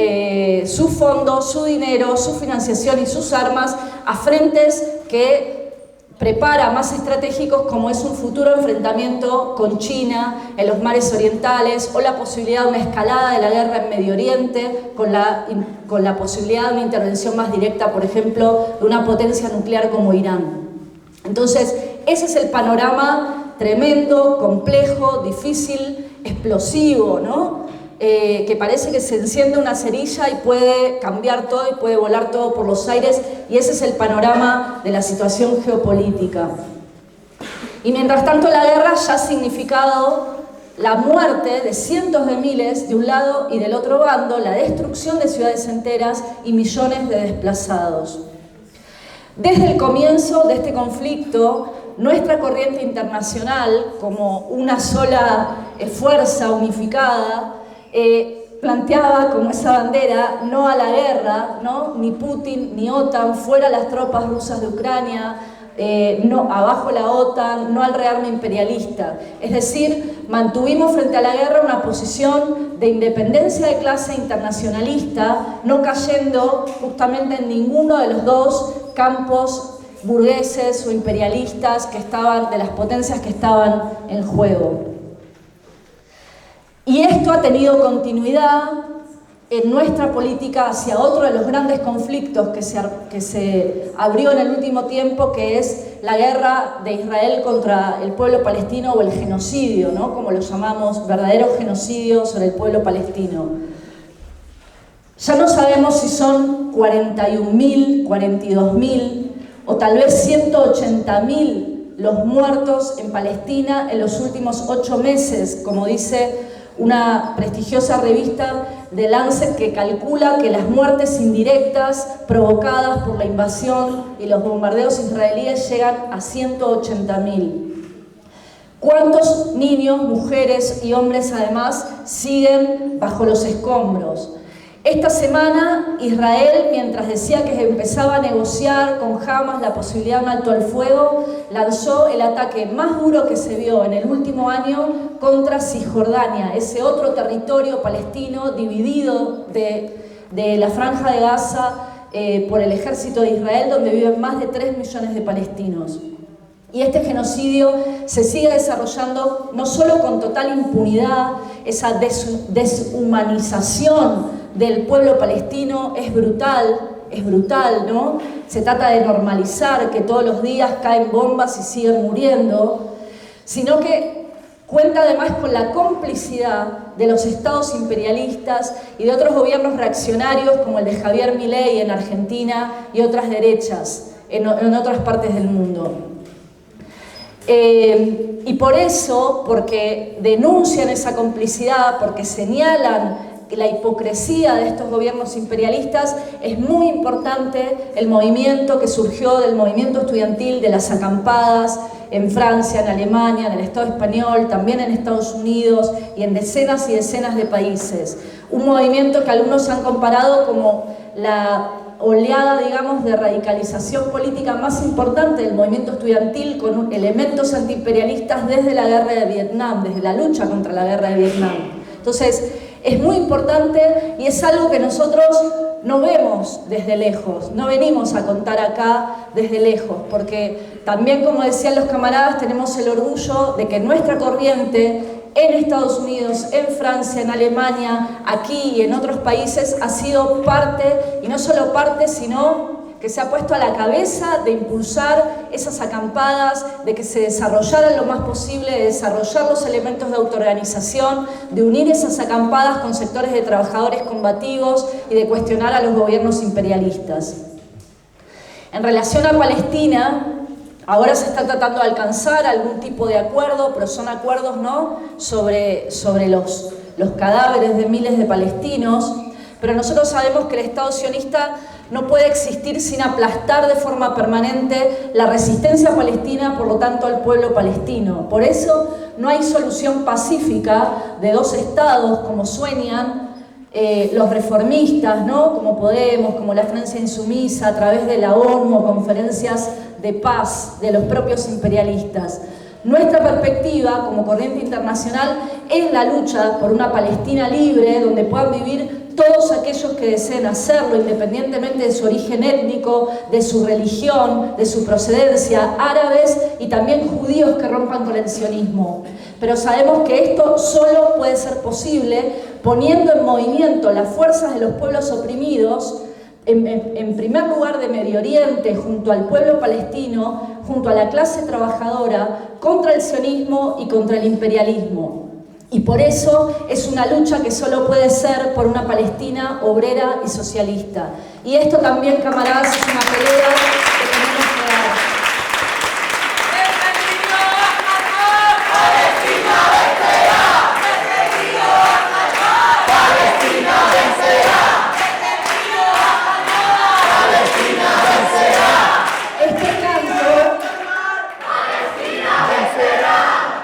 S1: fondo, su dinero, su financiación y sus armas a frentes que prepara más estratégicos, como es un futuro enfrentamiento con China en los mares orientales, o la posibilidad de una escalada de la guerra en Medio Oriente, con la posibilidad de una intervención más directa, por ejemplo, de una potencia nuclear como Irán. Entonces, ese es el panorama tremendo, complejo, difícil, explosivo, ¿no? Que parece que se enciende una cerilla y puede cambiar todo y puede volar todo por los aires, y ese es el panorama de la situación geopolítica. Y mientras tanto, la guerra ya ha significado la muerte de cientos de miles de un lado y del otro bando, la destrucción de ciudades enteras y millones de desplazados. Desde el comienzo de este conflicto, nuestra corriente internacional, como una sola fuerza unificada, planteaba como esa bandera: no a la guerra, ¿no? Ni Putin ni OTAN, fuera las tropas rusas de Ucrania, no, abajo la OTAN, no al rearme imperialista. Es decir, mantuvimos frente a la guerra una posición de independencia de clase internacionalista, no cayendo justamente en ninguno de los dos campos burgueses o imperialistas que estaban, de las potencias que estaban en juego. Y esto ha tenido continuidad en nuestra política hacia otro de los grandes conflictos que se abrió en el último tiempo, que es la guerra de Israel contra el pueblo palestino, o el genocidio, ¿no? Como lo llamamos, verdadero genocidio sobre el pueblo palestino. Ya no sabemos si son 41.000, 42.000 o tal vez 180.000 los muertos en Palestina en los últimos 8 meses, como dice una prestigiosa revista de Lancet, que calcula que las muertes indirectas provocadas por la invasión y los bombardeos israelíes llegan a 180.000. ¿Cuántos niños, mujeres y hombres además siguen bajo los escombros? Esta semana Israel, mientras decía que empezaba a negociar con Hamas la posibilidad de un alto al fuego, lanzó el ataque más duro que se vio en el último año contra Cisjordania, ese otro territorio palestino dividido de la Franja de Gaza por el ejército de Israel, donde viven más de 3 millones de palestinos. Y este genocidio se sigue desarrollando no solo con total impunidad, esa deshumanización del pueblo palestino es brutal, ¿no? Se trata de normalizar que todos los días caen bombas y siguen muriendo, sino que cuenta además con la complicidad de los estados imperialistas y de otros gobiernos reaccionarios como el de Javier Milei en Argentina y otras derechas en otras partes del mundo. Y por eso, porque denuncian esa complicidad, porque señalan la hipocresía de estos gobiernos imperialistas, es muy importante el movimiento que surgió del movimiento estudiantil de las acampadas en Francia, en Alemania, en el Estado español, también en Estados Unidos y en decenas y decenas de países. Un movimiento que algunos han comparado como la oleada, digamos, de radicalización política más importante del movimiento estudiantil, con elementos antiimperialistas desde la guerra de Vietnam, desde la lucha contra la guerra de Vietnam. Entonces, es muy importante y es algo que nosotros no vemos desde lejos, no venimos a contar acá desde lejos, porque también, como decían los camaradas, tenemos el orgullo de que nuestra corriente en Estados Unidos, en Francia, en Alemania, aquí y en otros países ha sido parte, y no solo parte, sino que se ha puesto a la cabeza de impulsar esas acampadas, de que se desarrollaran lo más posible, de desarrollar los elementos de autoorganización, de unir esas acampadas con sectores de trabajadores combativos y de cuestionar a los gobiernos imperialistas. En relación a Palestina, ahora se está tratando de alcanzar algún tipo de acuerdo, pero son acuerdos, ¿no?, sobre los cadáveres de miles de palestinos, pero nosotros sabemos que el Estado sionista no puede existir sin aplastar de forma permanente la resistencia palestina, por lo tanto al pueblo palestino. Por eso no hay solución pacífica de dos estados como sueñan los reformistas, ¿no?, como Podemos, como la Francia insumisa, a través de la ONU o conferencias de paz de los propios imperialistas. Nuestra perspectiva como corriente internacional es la lucha por una Palestina libre, donde puedan vivir todos aquellos que deseen hacerlo, independientemente de su origen étnico, de su religión, de su procedencia, árabes y también judíos que rompan con el sionismo. Pero sabemos que esto solo puede ser posible poniendo en movimiento las fuerzas de los pueblos oprimidos, en primer lugar de Medio Oriente, junto al pueblo palestino, junto a la clase trabajadora, contra el sionismo y contra el imperialismo. Y por eso es una lucha que solo puede ser por una Palestina obrera y socialista. Y esto también, camaradas, es una pelea que tenemos que dar.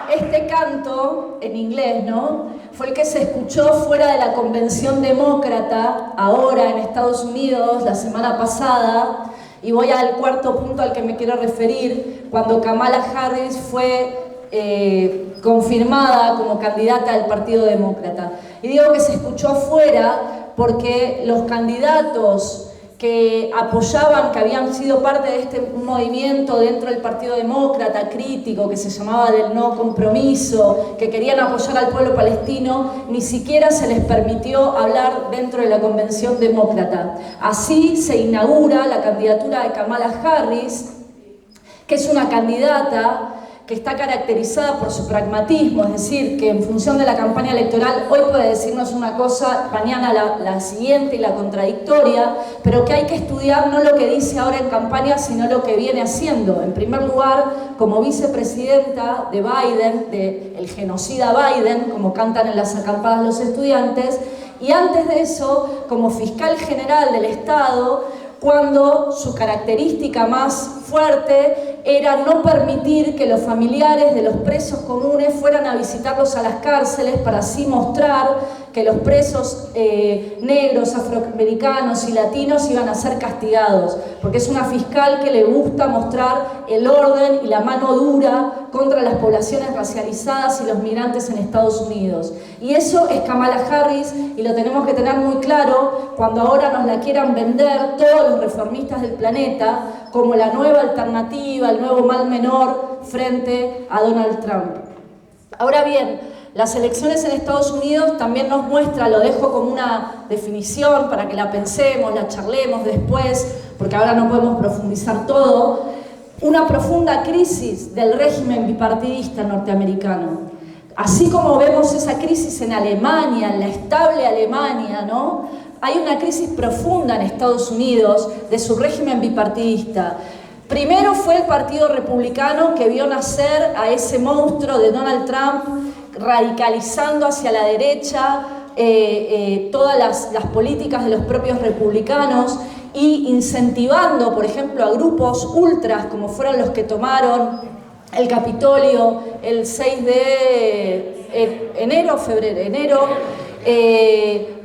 S1: Este canto, en inglés, ¿no?, fue el que se escuchó fuera de la convención demócrata, ahora en Estados Unidos, la semana pasada, y voy al cuarto punto al que me quiero referir, cuando Kamala Harris fue confirmada como candidata del Partido Demócrata. Y digo que se escuchó afuera porque los candidatos que apoyaban, que habían sido parte de este movimiento dentro del Partido Demócrata crítico, que se llamaba del no compromiso, que querían apoyar al pueblo palestino, ni siquiera se les permitió hablar dentro de la convención demócrata. Así se inaugura la candidatura de Kamala Harris, que es una candidata que está caracterizada por su pragmatismo, es decir, que en función de la campaña electoral hoy puede decirnos una cosa, mañana la siguiente y la contradictoria, pero que hay que estudiar no lo que dice ahora en campaña, sino lo que viene haciendo. En primer lugar, como vicepresidenta de Biden, del genocida Biden, como cantan en las acampadas los estudiantes, y antes de eso, como fiscal general del Estado, cuando su característica más fuerte era no permitir que los familiares de los presos comunes fueran a visitarlos a las cárceles, para así mostrar que los presos negros, afroamericanos y latinos iban a ser castigados, porque es una fiscal que le gusta mostrar el orden y la mano dura contra las poblaciones racializadas y los migrantes en Estados Unidos. Y eso es Kamala Harris, y lo tenemos que tener muy claro cuando ahora nos la quieran vender todos los reformistas del planeta como la nueva alternativa, el nuevo mal menor frente a Donald Trump. Ahora bien, las elecciones en Estados Unidos también nos muestra, lo dejo como una definición para que la pensemos, la charlemos después, porque ahora no podemos profundizar todo, una profunda crisis del régimen bipartidista norteamericano. Así como vemos esa crisis en Alemania, en la estable Alemania, ¿no?, hay una crisis profunda en Estados Unidos de su régimen bipartidista. Primero fue el Partido Republicano, que vio nacer a ese monstruo de Donald Trump, radicalizando hacia la derecha todas las políticas de los propios republicanos y incentivando, por ejemplo, a grupos ultras como fueron los que tomaron el Capitolio el 6 de enero,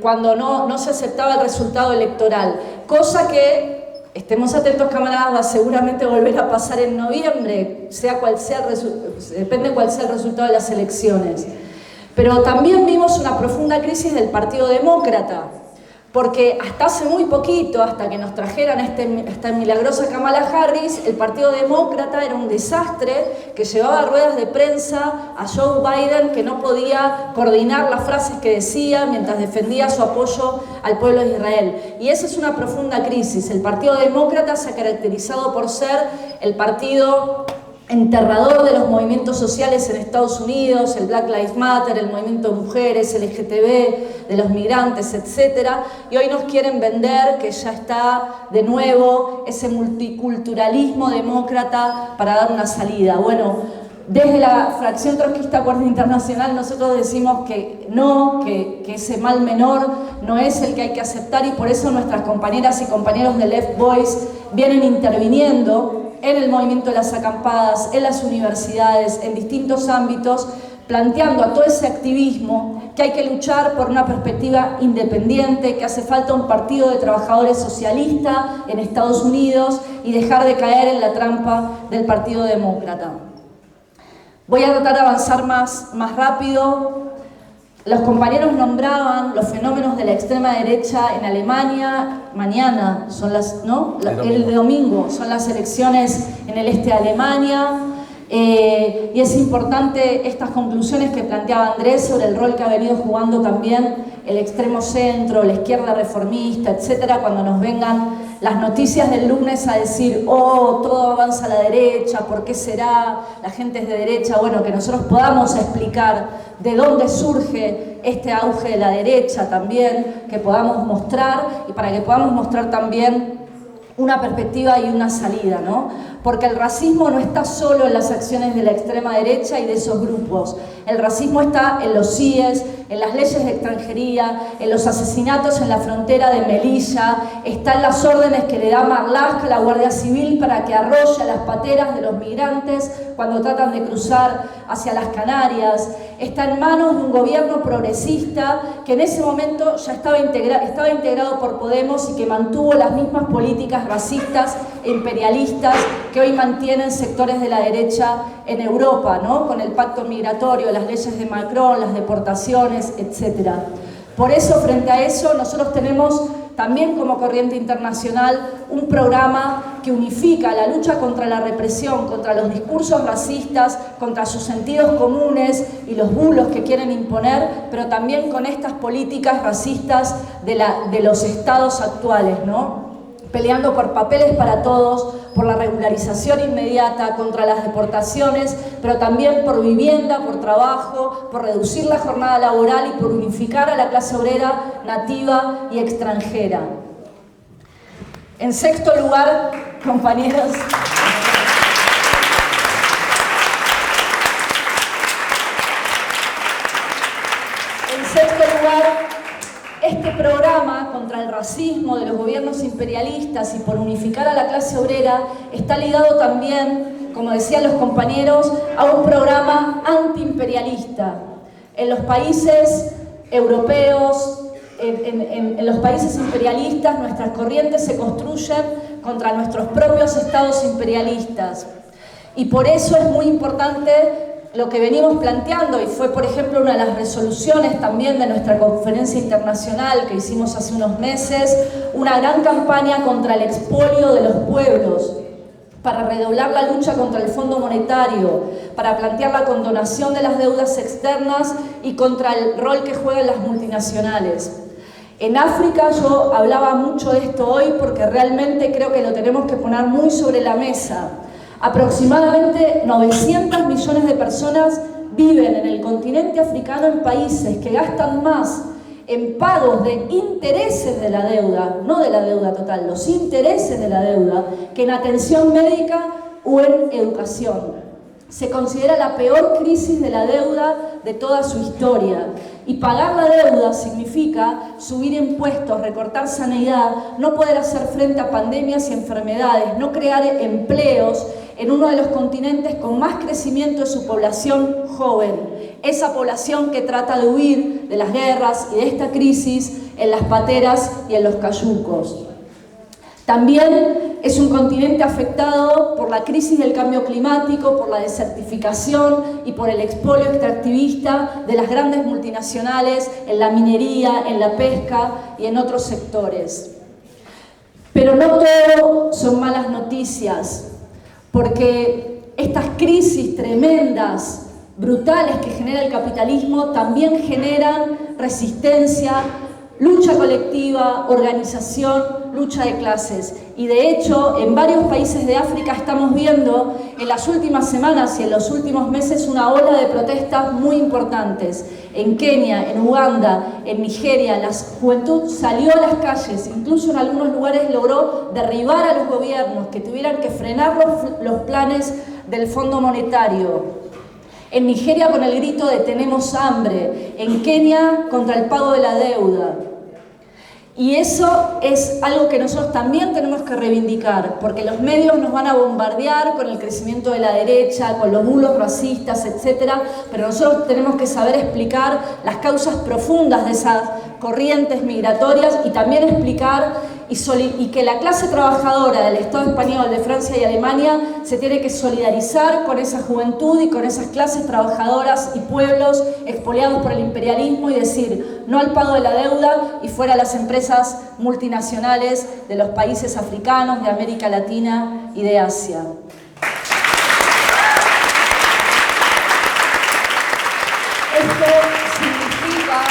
S1: cuando no se aceptaba el resultado electoral, cosa que, estemos atentos camaradas, va seguramente volver a pasar en noviembre, depende cuál sea el resultado de las elecciones. Pero también vimos una profunda crisis del Partido Demócrata, porque hasta hace muy poquito, hasta que nos trajeran esta milagrosa Kamala Harris, el Partido Demócrata era un desastre que llevaba ruedas de prensa a Joe Biden, que no podía coordinar las frases que decía mientras defendía su apoyo al pueblo de Israel. Y esa es una profunda crisis. El Partido Demócrata se ha caracterizado por ser el partido enterrador de los movimientos sociales en Estados Unidos, el Black Lives Matter, el movimiento de mujeres, el LGTB, de los migrantes, etc. Y hoy nos quieren vender que ya está de nuevo ese multiculturalismo demócrata para dar una salida. Bueno, desde la fracción trotskista Acuerdo Internacional nosotros decimos que no, que ese mal menor no es el que hay que aceptar, y por eso nuestras compañeras y compañeros de Left Voice vienen interviniendo en el movimiento de las acampadas, en las universidades, en distintos ámbitos, planteando a todo ese activismo que hay que luchar por una perspectiva independiente, que hace falta un partido de trabajadores socialista en Estados Unidos y dejar de caer en la trampa del Partido Demócrata. Voy a tratar de avanzar más rápido. Los compañeros nombraban los fenómenos de la extrema derecha en Alemania. Mañana son el domingo son las elecciones en el este de Alemania. Y es importante estas conclusiones que planteaba Andrés sobre el rol que ha venido jugando también el extremo centro, la izquierda reformista, etcétera, cuando nos vengan las noticias del lunes a decir, oh, todo avanza a la derecha, ¿por qué será? La gente es de derecha. Bueno, que nosotros podamos explicar de dónde surge este auge de la derecha también, que podamos mostrar, y para que podamos mostrar también una perspectiva y una salida, ¿no? Porque el racismo no está solo en las acciones de la extrema derecha y de esos grupos. El racismo está en los CIES, en las leyes de extranjería, en los asesinatos en la frontera de Melilla, está en las órdenes que le da Marlaska a la Guardia Civil para que arrolle a las pateras de los migrantes cuando tratan de cruzar hacia las Canarias, está en manos de un gobierno progresista que en ese momento ya estaba integrado por Podemos y que mantuvo las mismas políticas racistas e imperialistas que hoy mantienen sectores de la derecha en Europa, ¿no? Con el pacto migratorio, las leyes de Macron, las deportaciones, etc. Por eso, frente a eso, nosotros tenemos también como Corriente Internacional un programa que unifica la lucha contra la represión, contra los discursos racistas, contra sus sentidos comunes y los bulos que quieren imponer, pero también con estas políticas racistas de los estados actuales, ¿no? Peleando por papeles para todos, por la regularización inmediata, contra las deportaciones, pero también por vivienda, por trabajo, por reducir la jornada laboral y por unificar a la clase obrera nativa y extranjera. En sexto lugar, compañeros, este programa contra el racismo de los gobiernos imperialistas y por unificar a la clase obrera está ligado también, como decían los compañeros, a un programa antiimperialista. En los países europeos, en los países imperialistas, nuestras corrientes se construyen contra nuestros propios estados imperialistas. Y por eso es muy importante lo que venimos planteando, y fue, por ejemplo, una de las resoluciones también de nuestra conferencia internacional que hicimos hace unos meses, una gran campaña contra el expolio de los pueblos, para redoblar la lucha contra el Fondo Monetario, para plantear la condonación de las deudas externas y contra el rol que juegan las multinacionales. En África yo hablaba mucho de esto hoy porque realmente creo que lo tenemos que poner muy sobre la mesa. Aproximadamente 900 millones de personas viven en el continente africano en países que gastan más en pagos de intereses de la deuda, no de la deuda total, los intereses de la deuda, que en atención médica o en educación. Se considera la peor crisis de la deuda de toda su historia. Y pagar la deuda significa subir impuestos, recortar sanidad, no poder hacer frente a pandemias y enfermedades, no crear empleos en uno de los continentes con más crecimiento de su población joven. Esa población que trata de huir de las guerras y de esta crisis en las pateras y en los cayucos. También es un continente afectado por la crisis del cambio climático, por la desertificación y por el expolio extractivista de las grandes multinacionales en la minería, en la pesca y en otros sectores. Pero no todo son malas noticias, porque estas crisis tremendas, brutales que genera el capitalismo, también generan resistencia, lucha colectiva, organización, lucha de clases. Y de hecho, en varios países de África estamos viendo en las últimas semanas y en los últimos meses una ola de protestas muy importantes. En Kenia, en Uganda, en Nigeria, la juventud salió a las calles, incluso en algunos lugares logró derribar a los gobiernos que tuvieran que frenar los planes del Fondo Monetario. En Nigeria con el grito de "tenemos hambre", en Kenia contra el pago de la deuda. Y eso es algo que nosotros también tenemos que reivindicar, porque los medios nos van a bombardear con el crecimiento de la derecha, con los bulos racistas, etc. Pero nosotros tenemos que saber explicar las causas profundas de esas corrientes migratorias y también explicar y que la clase trabajadora del Estado español, de Francia y Alemania se tiene que solidarizar con esa juventud y con esas clases trabajadoras y pueblos expoliados por el imperialismo y decir no al pago de la deuda y fuera las empresas multinacionales de los países africanos, de América Latina y de Asia. Esto significa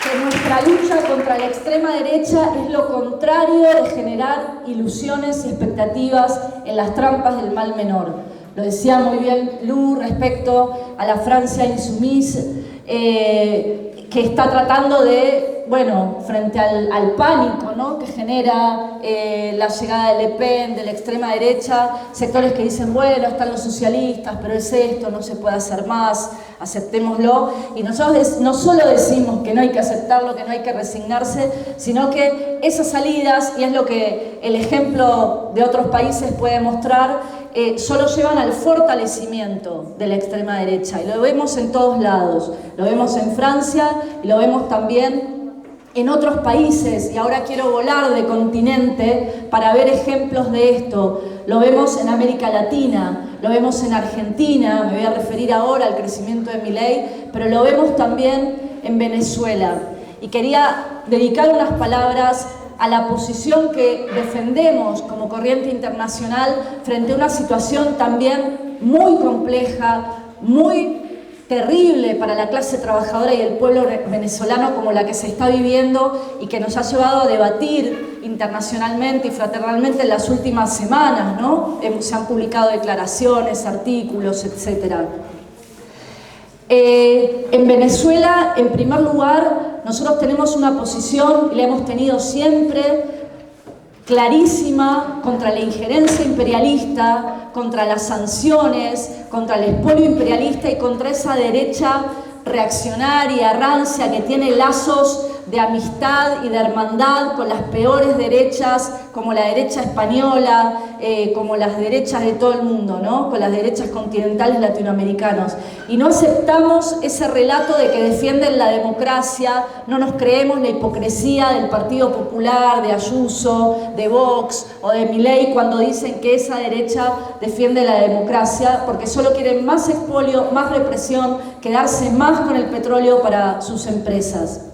S1: que nuestra lucha contra la extrema derecha es lo contrario de generar ilusiones y expectativas en las trampas del mal menor. Lo decía muy bien Lu respecto a la Francia insoumise, que está tratando de, bueno, frente al pánico, ¿no?, que genera la llegada de Le Pen, de la extrema derecha, sectores que dicen, bueno, están los socialistas, pero es esto, no se puede hacer más, aceptémoslo. Y nosotros no solo decimos que no hay que aceptarlo, que no hay que resignarse, sino que esas salidas, y es lo que el ejemplo de otros países puede mostrar, solo llevan al fortalecimiento de la extrema derecha. Y lo vemos en todos lados. Lo vemos en Francia y lo vemos también en otros países. Y ahora quiero volar de continente para ver ejemplos de esto. Lo vemos en América Latina, lo vemos en Argentina, me voy a referir ahora al crecimiento de Milei, pero lo vemos también en Venezuela. Y quería dedicar unas palabras a la posición que defendemos como corriente internacional frente a una situación también muy compleja, muy terrible para la clase trabajadora y el pueblo venezolano como la que se está viviendo y que nos ha llevado a debatir internacionalmente y fraternalmente en las últimas semanas, ¿no? Se han publicado declaraciones, artículos, etc. En Venezuela, en primer lugar, nosotros tenemos una posición, y la hemos tenido siempre, clarísima contra la injerencia imperialista, contra las sanciones, contra el expolio imperialista y contra esa derecha reaccionaria, rancia, que tiene lazos de amistad y de hermandad con las peores derechas, como la derecha española, como las derechas de todo el mundo, ¿no?, con las derechas continentales latinoamericanas. Y no aceptamos ese relato de que defienden la democracia, no nos creemos la hipocresía del Partido Popular, de Ayuso, de Vox o de Milei cuando dicen que esa derecha defiende la democracia, porque solo quieren más expolio, más represión, quedarse más con el petróleo para sus empresas.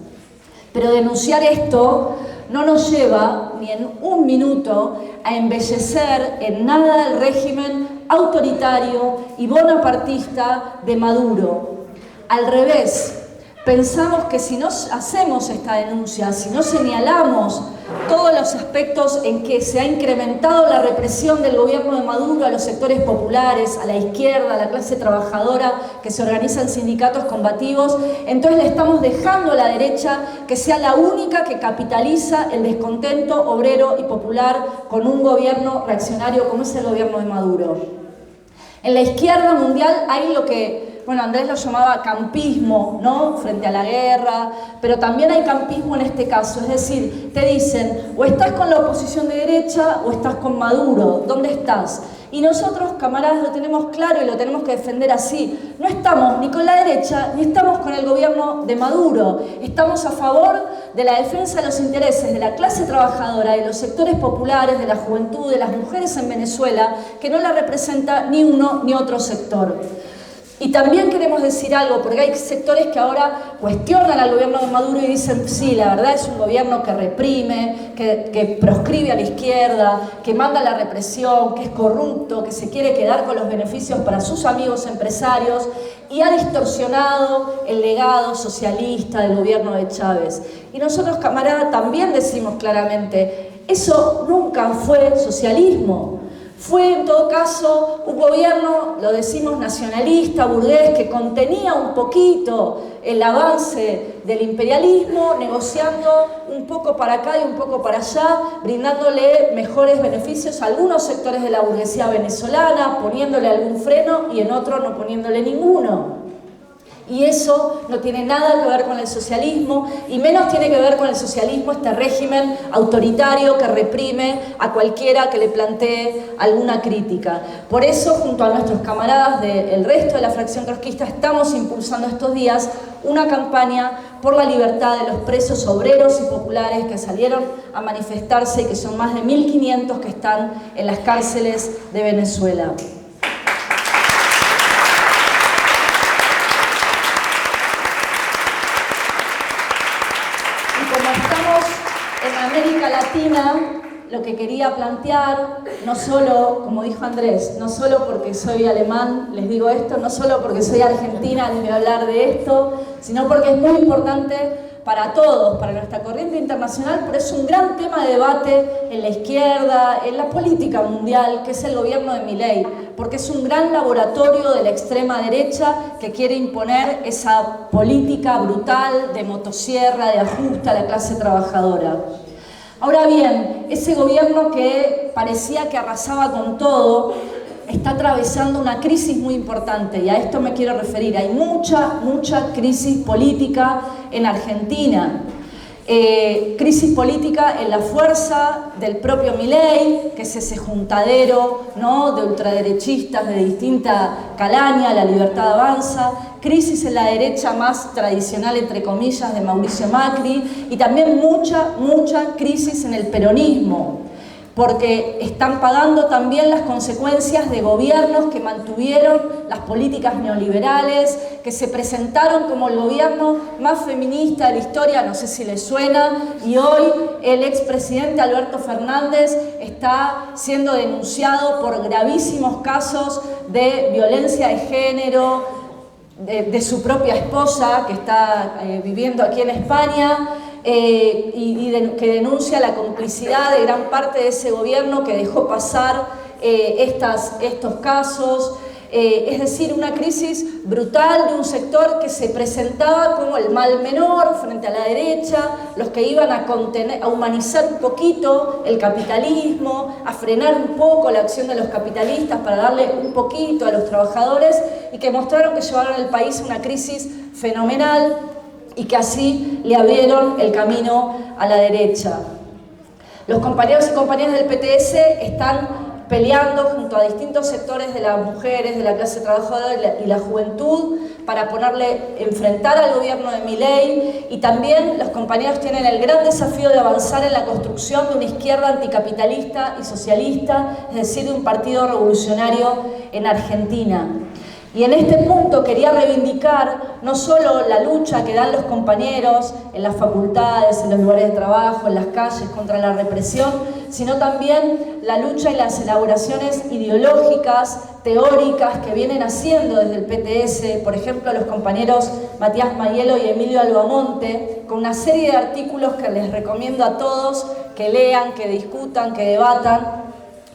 S1: Pero denunciar esto no nos lleva ni en un minuto a embellecer en nada el régimen autoritario y bonapartista de Maduro. Al revés, pensamos que si no hacemos esta denuncia, si no señalamos todos los aspectos en que se ha incrementado la represión del gobierno de Maduro a los sectores populares, a la izquierda, a la clase trabajadora que se organiza en sindicatos combativos, entonces le estamos dejando a la derecha que sea la única que capitaliza el descontento obrero y popular con un gobierno reaccionario como es el gobierno de Maduro. En la izquierda mundial hay lo que, bueno, Andrés lo llamaba campismo, ¿no? Frente a la guerra, pero también hay campismo en este caso, es decir, te dicen, o estás con la oposición de derecha o estás con Maduro, ¿dónde estás? Y nosotros, camaradas, lo tenemos claro y lo tenemos que defender así. No estamos ni con la derecha ni estamos con el gobierno de Maduro. Estamos a favor de la defensa de los intereses de la clase trabajadora, de los sectores populares, de la juventud, de las mujeres en Venezuela, que no la representa ni uno ni otro sector. Y también queremos decir algo, porque hay sectores que ahora cuestionan al gobierno de Maduro y dicen, sí, la verdad es un gobierno que reprime, que proscribe a la izquierda, que manda la represión, que es corrupto, que se quiere quedar con los beneficios para sus amigos empresarios y ha distorsionado el legado socialista del gobierno de Chávez. Y nosotros, camarada, también decimos claramente, eso nunca fue socialismo. Fue, en todo caso, un gobierno, lo decimos, nacionalista, burgués, que contenía un poquito el avance del imperialismo, negociando un poco para acá y un poco para allá, brindándole mejores beneficios a algunos sectores de la burguesía venezolana, poniéndole algún freno y en otro no poniéndole ninguno. Y eso no tiene nada que ver con el socialismo, y menos tiene que ver con el socialismo este régimen autoritario que reprime a cualquiera que le plantee alguna crítica. Por eso, junto a nuestros camaradas del resto de la fracción trotskista, estamos impulsando estos días una campaña por la libertad de los presos obreros y populares que salieron a manifestarse y que son más de 1.500 que están en las cárceles de Venezuela. América Latina, lo que quería plantear, no solo, como dijo Andrés, no solo porque soy alemán, les digo esto, no solo porque soy argentina, les voy a hablar de esto, sino porque es muy importante para todos, para nuestra corriente internacional, pero es un gran tema de debate en la izquierda, en la política mundial, que es el gobierno de Milei, porque es un gran laboratorio de la extrema derecha que quiere imponer esa política brutal de motosierra, de ajuste a la clase trabajadora. Ahora bien, ese gobierno que parecía que arrasaba con todo, está atravesando una crisis muy importante y a esto me quiero referir. Hay mucha crisis política en Argentina. Crisis política en la fuerza del propio Milei, que es ese juntadero, ¿no?, de ultraderechistas de distinta calaña, La Libertad Avanza. Crisis en la derecha más tradicional, entre comillas, de Mauricio Macri. Y también mucha crisis en el peronismo, porque están pagando también las consecuencias de gobiernos que mantuvieron las políticas neoliberales, que se presentaron como el gobierno más feminista de la historia, no sé si les suena, y hoy el expresidente Alberto Fernández está siendo denunciado por gravísimos casos de violencia de género, de su propia esposa, que está viviendo aquí en España, que denuncia la complicidad de gran parte de ese gobierno que dejó pasar estos casos. Es decir, una crisis brutal de un sector que se presentaba como el mal menor frente a la derecha, los que iban a contener, a humanizar un poquito el capitalismo, a frenar un poco la acción de los capitalistas para darle un poquito a los trabajadores, y que mostraron que llevaron el país a una crisis fenomenal y que así le abrieron el camino a la derecha. Los compañeros y compañeras del PTS están peleando junto a distintos sectores de las mujeres, de la clase trabajadora y la juventud para enfrentar al gobierno de Milei, y también los compañeros tienen el gran desafío de avanzar en la construcción de una izquierda anticapitalista y socialista, es decir, de un partido revolucionario en Argentina. Y en este punto quería reivindicar no solo la lucha que dan los compañeros en las facultades, en los lugares de trabajo, en las calles contra la represión, sino también la lucha y las elaboraciones ideológicas, teóricas que vienen haciendo desde el PTS, por ejemplo los compañeros Matías Maiello y Emilio Albamonte, con una serie de artículos que les recomiendo a todos que lean, que discutan, que debatan,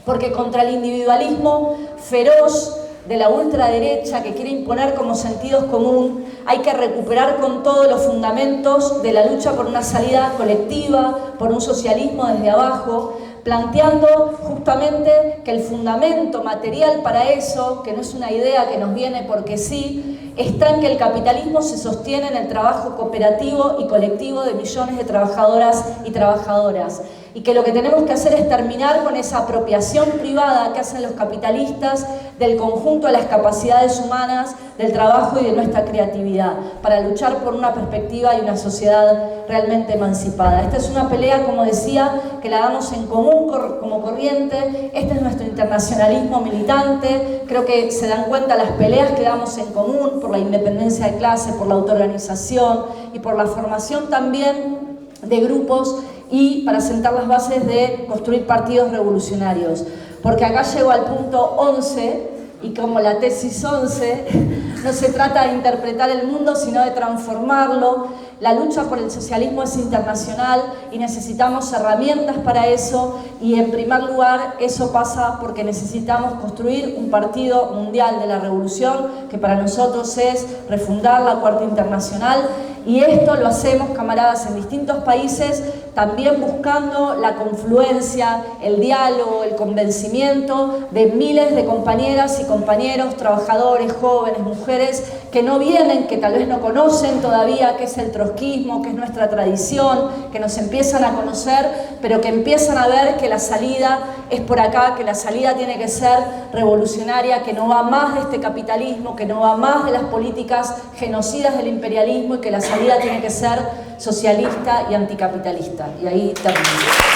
S1: porque contra el individualismo feroz de la ultraderecha que quiere imponer como sentido común, hay que recuperar con todos los fundamentos de la lucha por una salida colectiva, por un socialismo desde abajo, planteando justamente que el fundamento material para eso, que no es una idea que nos viene porque sí, está en que el capitalismo se sostiene en el trabajo cooperativo y colectivo de millones de trabajadoras y trabajadoras. Y que lo que tenemos que hacer es terminar con esa apropiación privada que hacen los capitalistas del conjunto de las capacidades humanas, del trabajo y de nuestra creatividad, para luchar por una perspectiva y una sociedad realmente emancipada. Esta es una pelea, como decía, que la damos en común como corriente. Este es nuestro internacionalismo militante. Creo que se dan cuenta las peleas que damos en común por la independencia de clase, por la autoorganización y por la formación también de grupos y para sentar las bases de construir partidos revolucionarios. Porque acá llego al punto 11, y como la tesis 11, no se trata de interpretar el mundo, sino de transformarlo. La lucha por el socialismo es internacional y necesitamos herramientas para eso, y en primer lugar eso pasa porque necesitamos construir un partido mundial de la revolución, que para nosotros es refundar la Cuarta Internacional. Y esto lo hacemos, camaradas, en distintos países, también buscando la confluencia, el diálogo, el convencimiento de miles de compañeras y compañeros, trabajadores, jóvenes, mujeres, que no vienen, que tal vez no conocen todavía qué es el trotskismo, qué es nuestra tradición, que nos empiezan a conocer, pero que empiezan a ver que la salida es por acá, que la salida tiene que ser revolucionaria, que no va más de este capitalismo, que no va más de las políticas genocidas del imperialismo, y que la salida tiene que ser socialista y anticapitalista. Y ahí termino.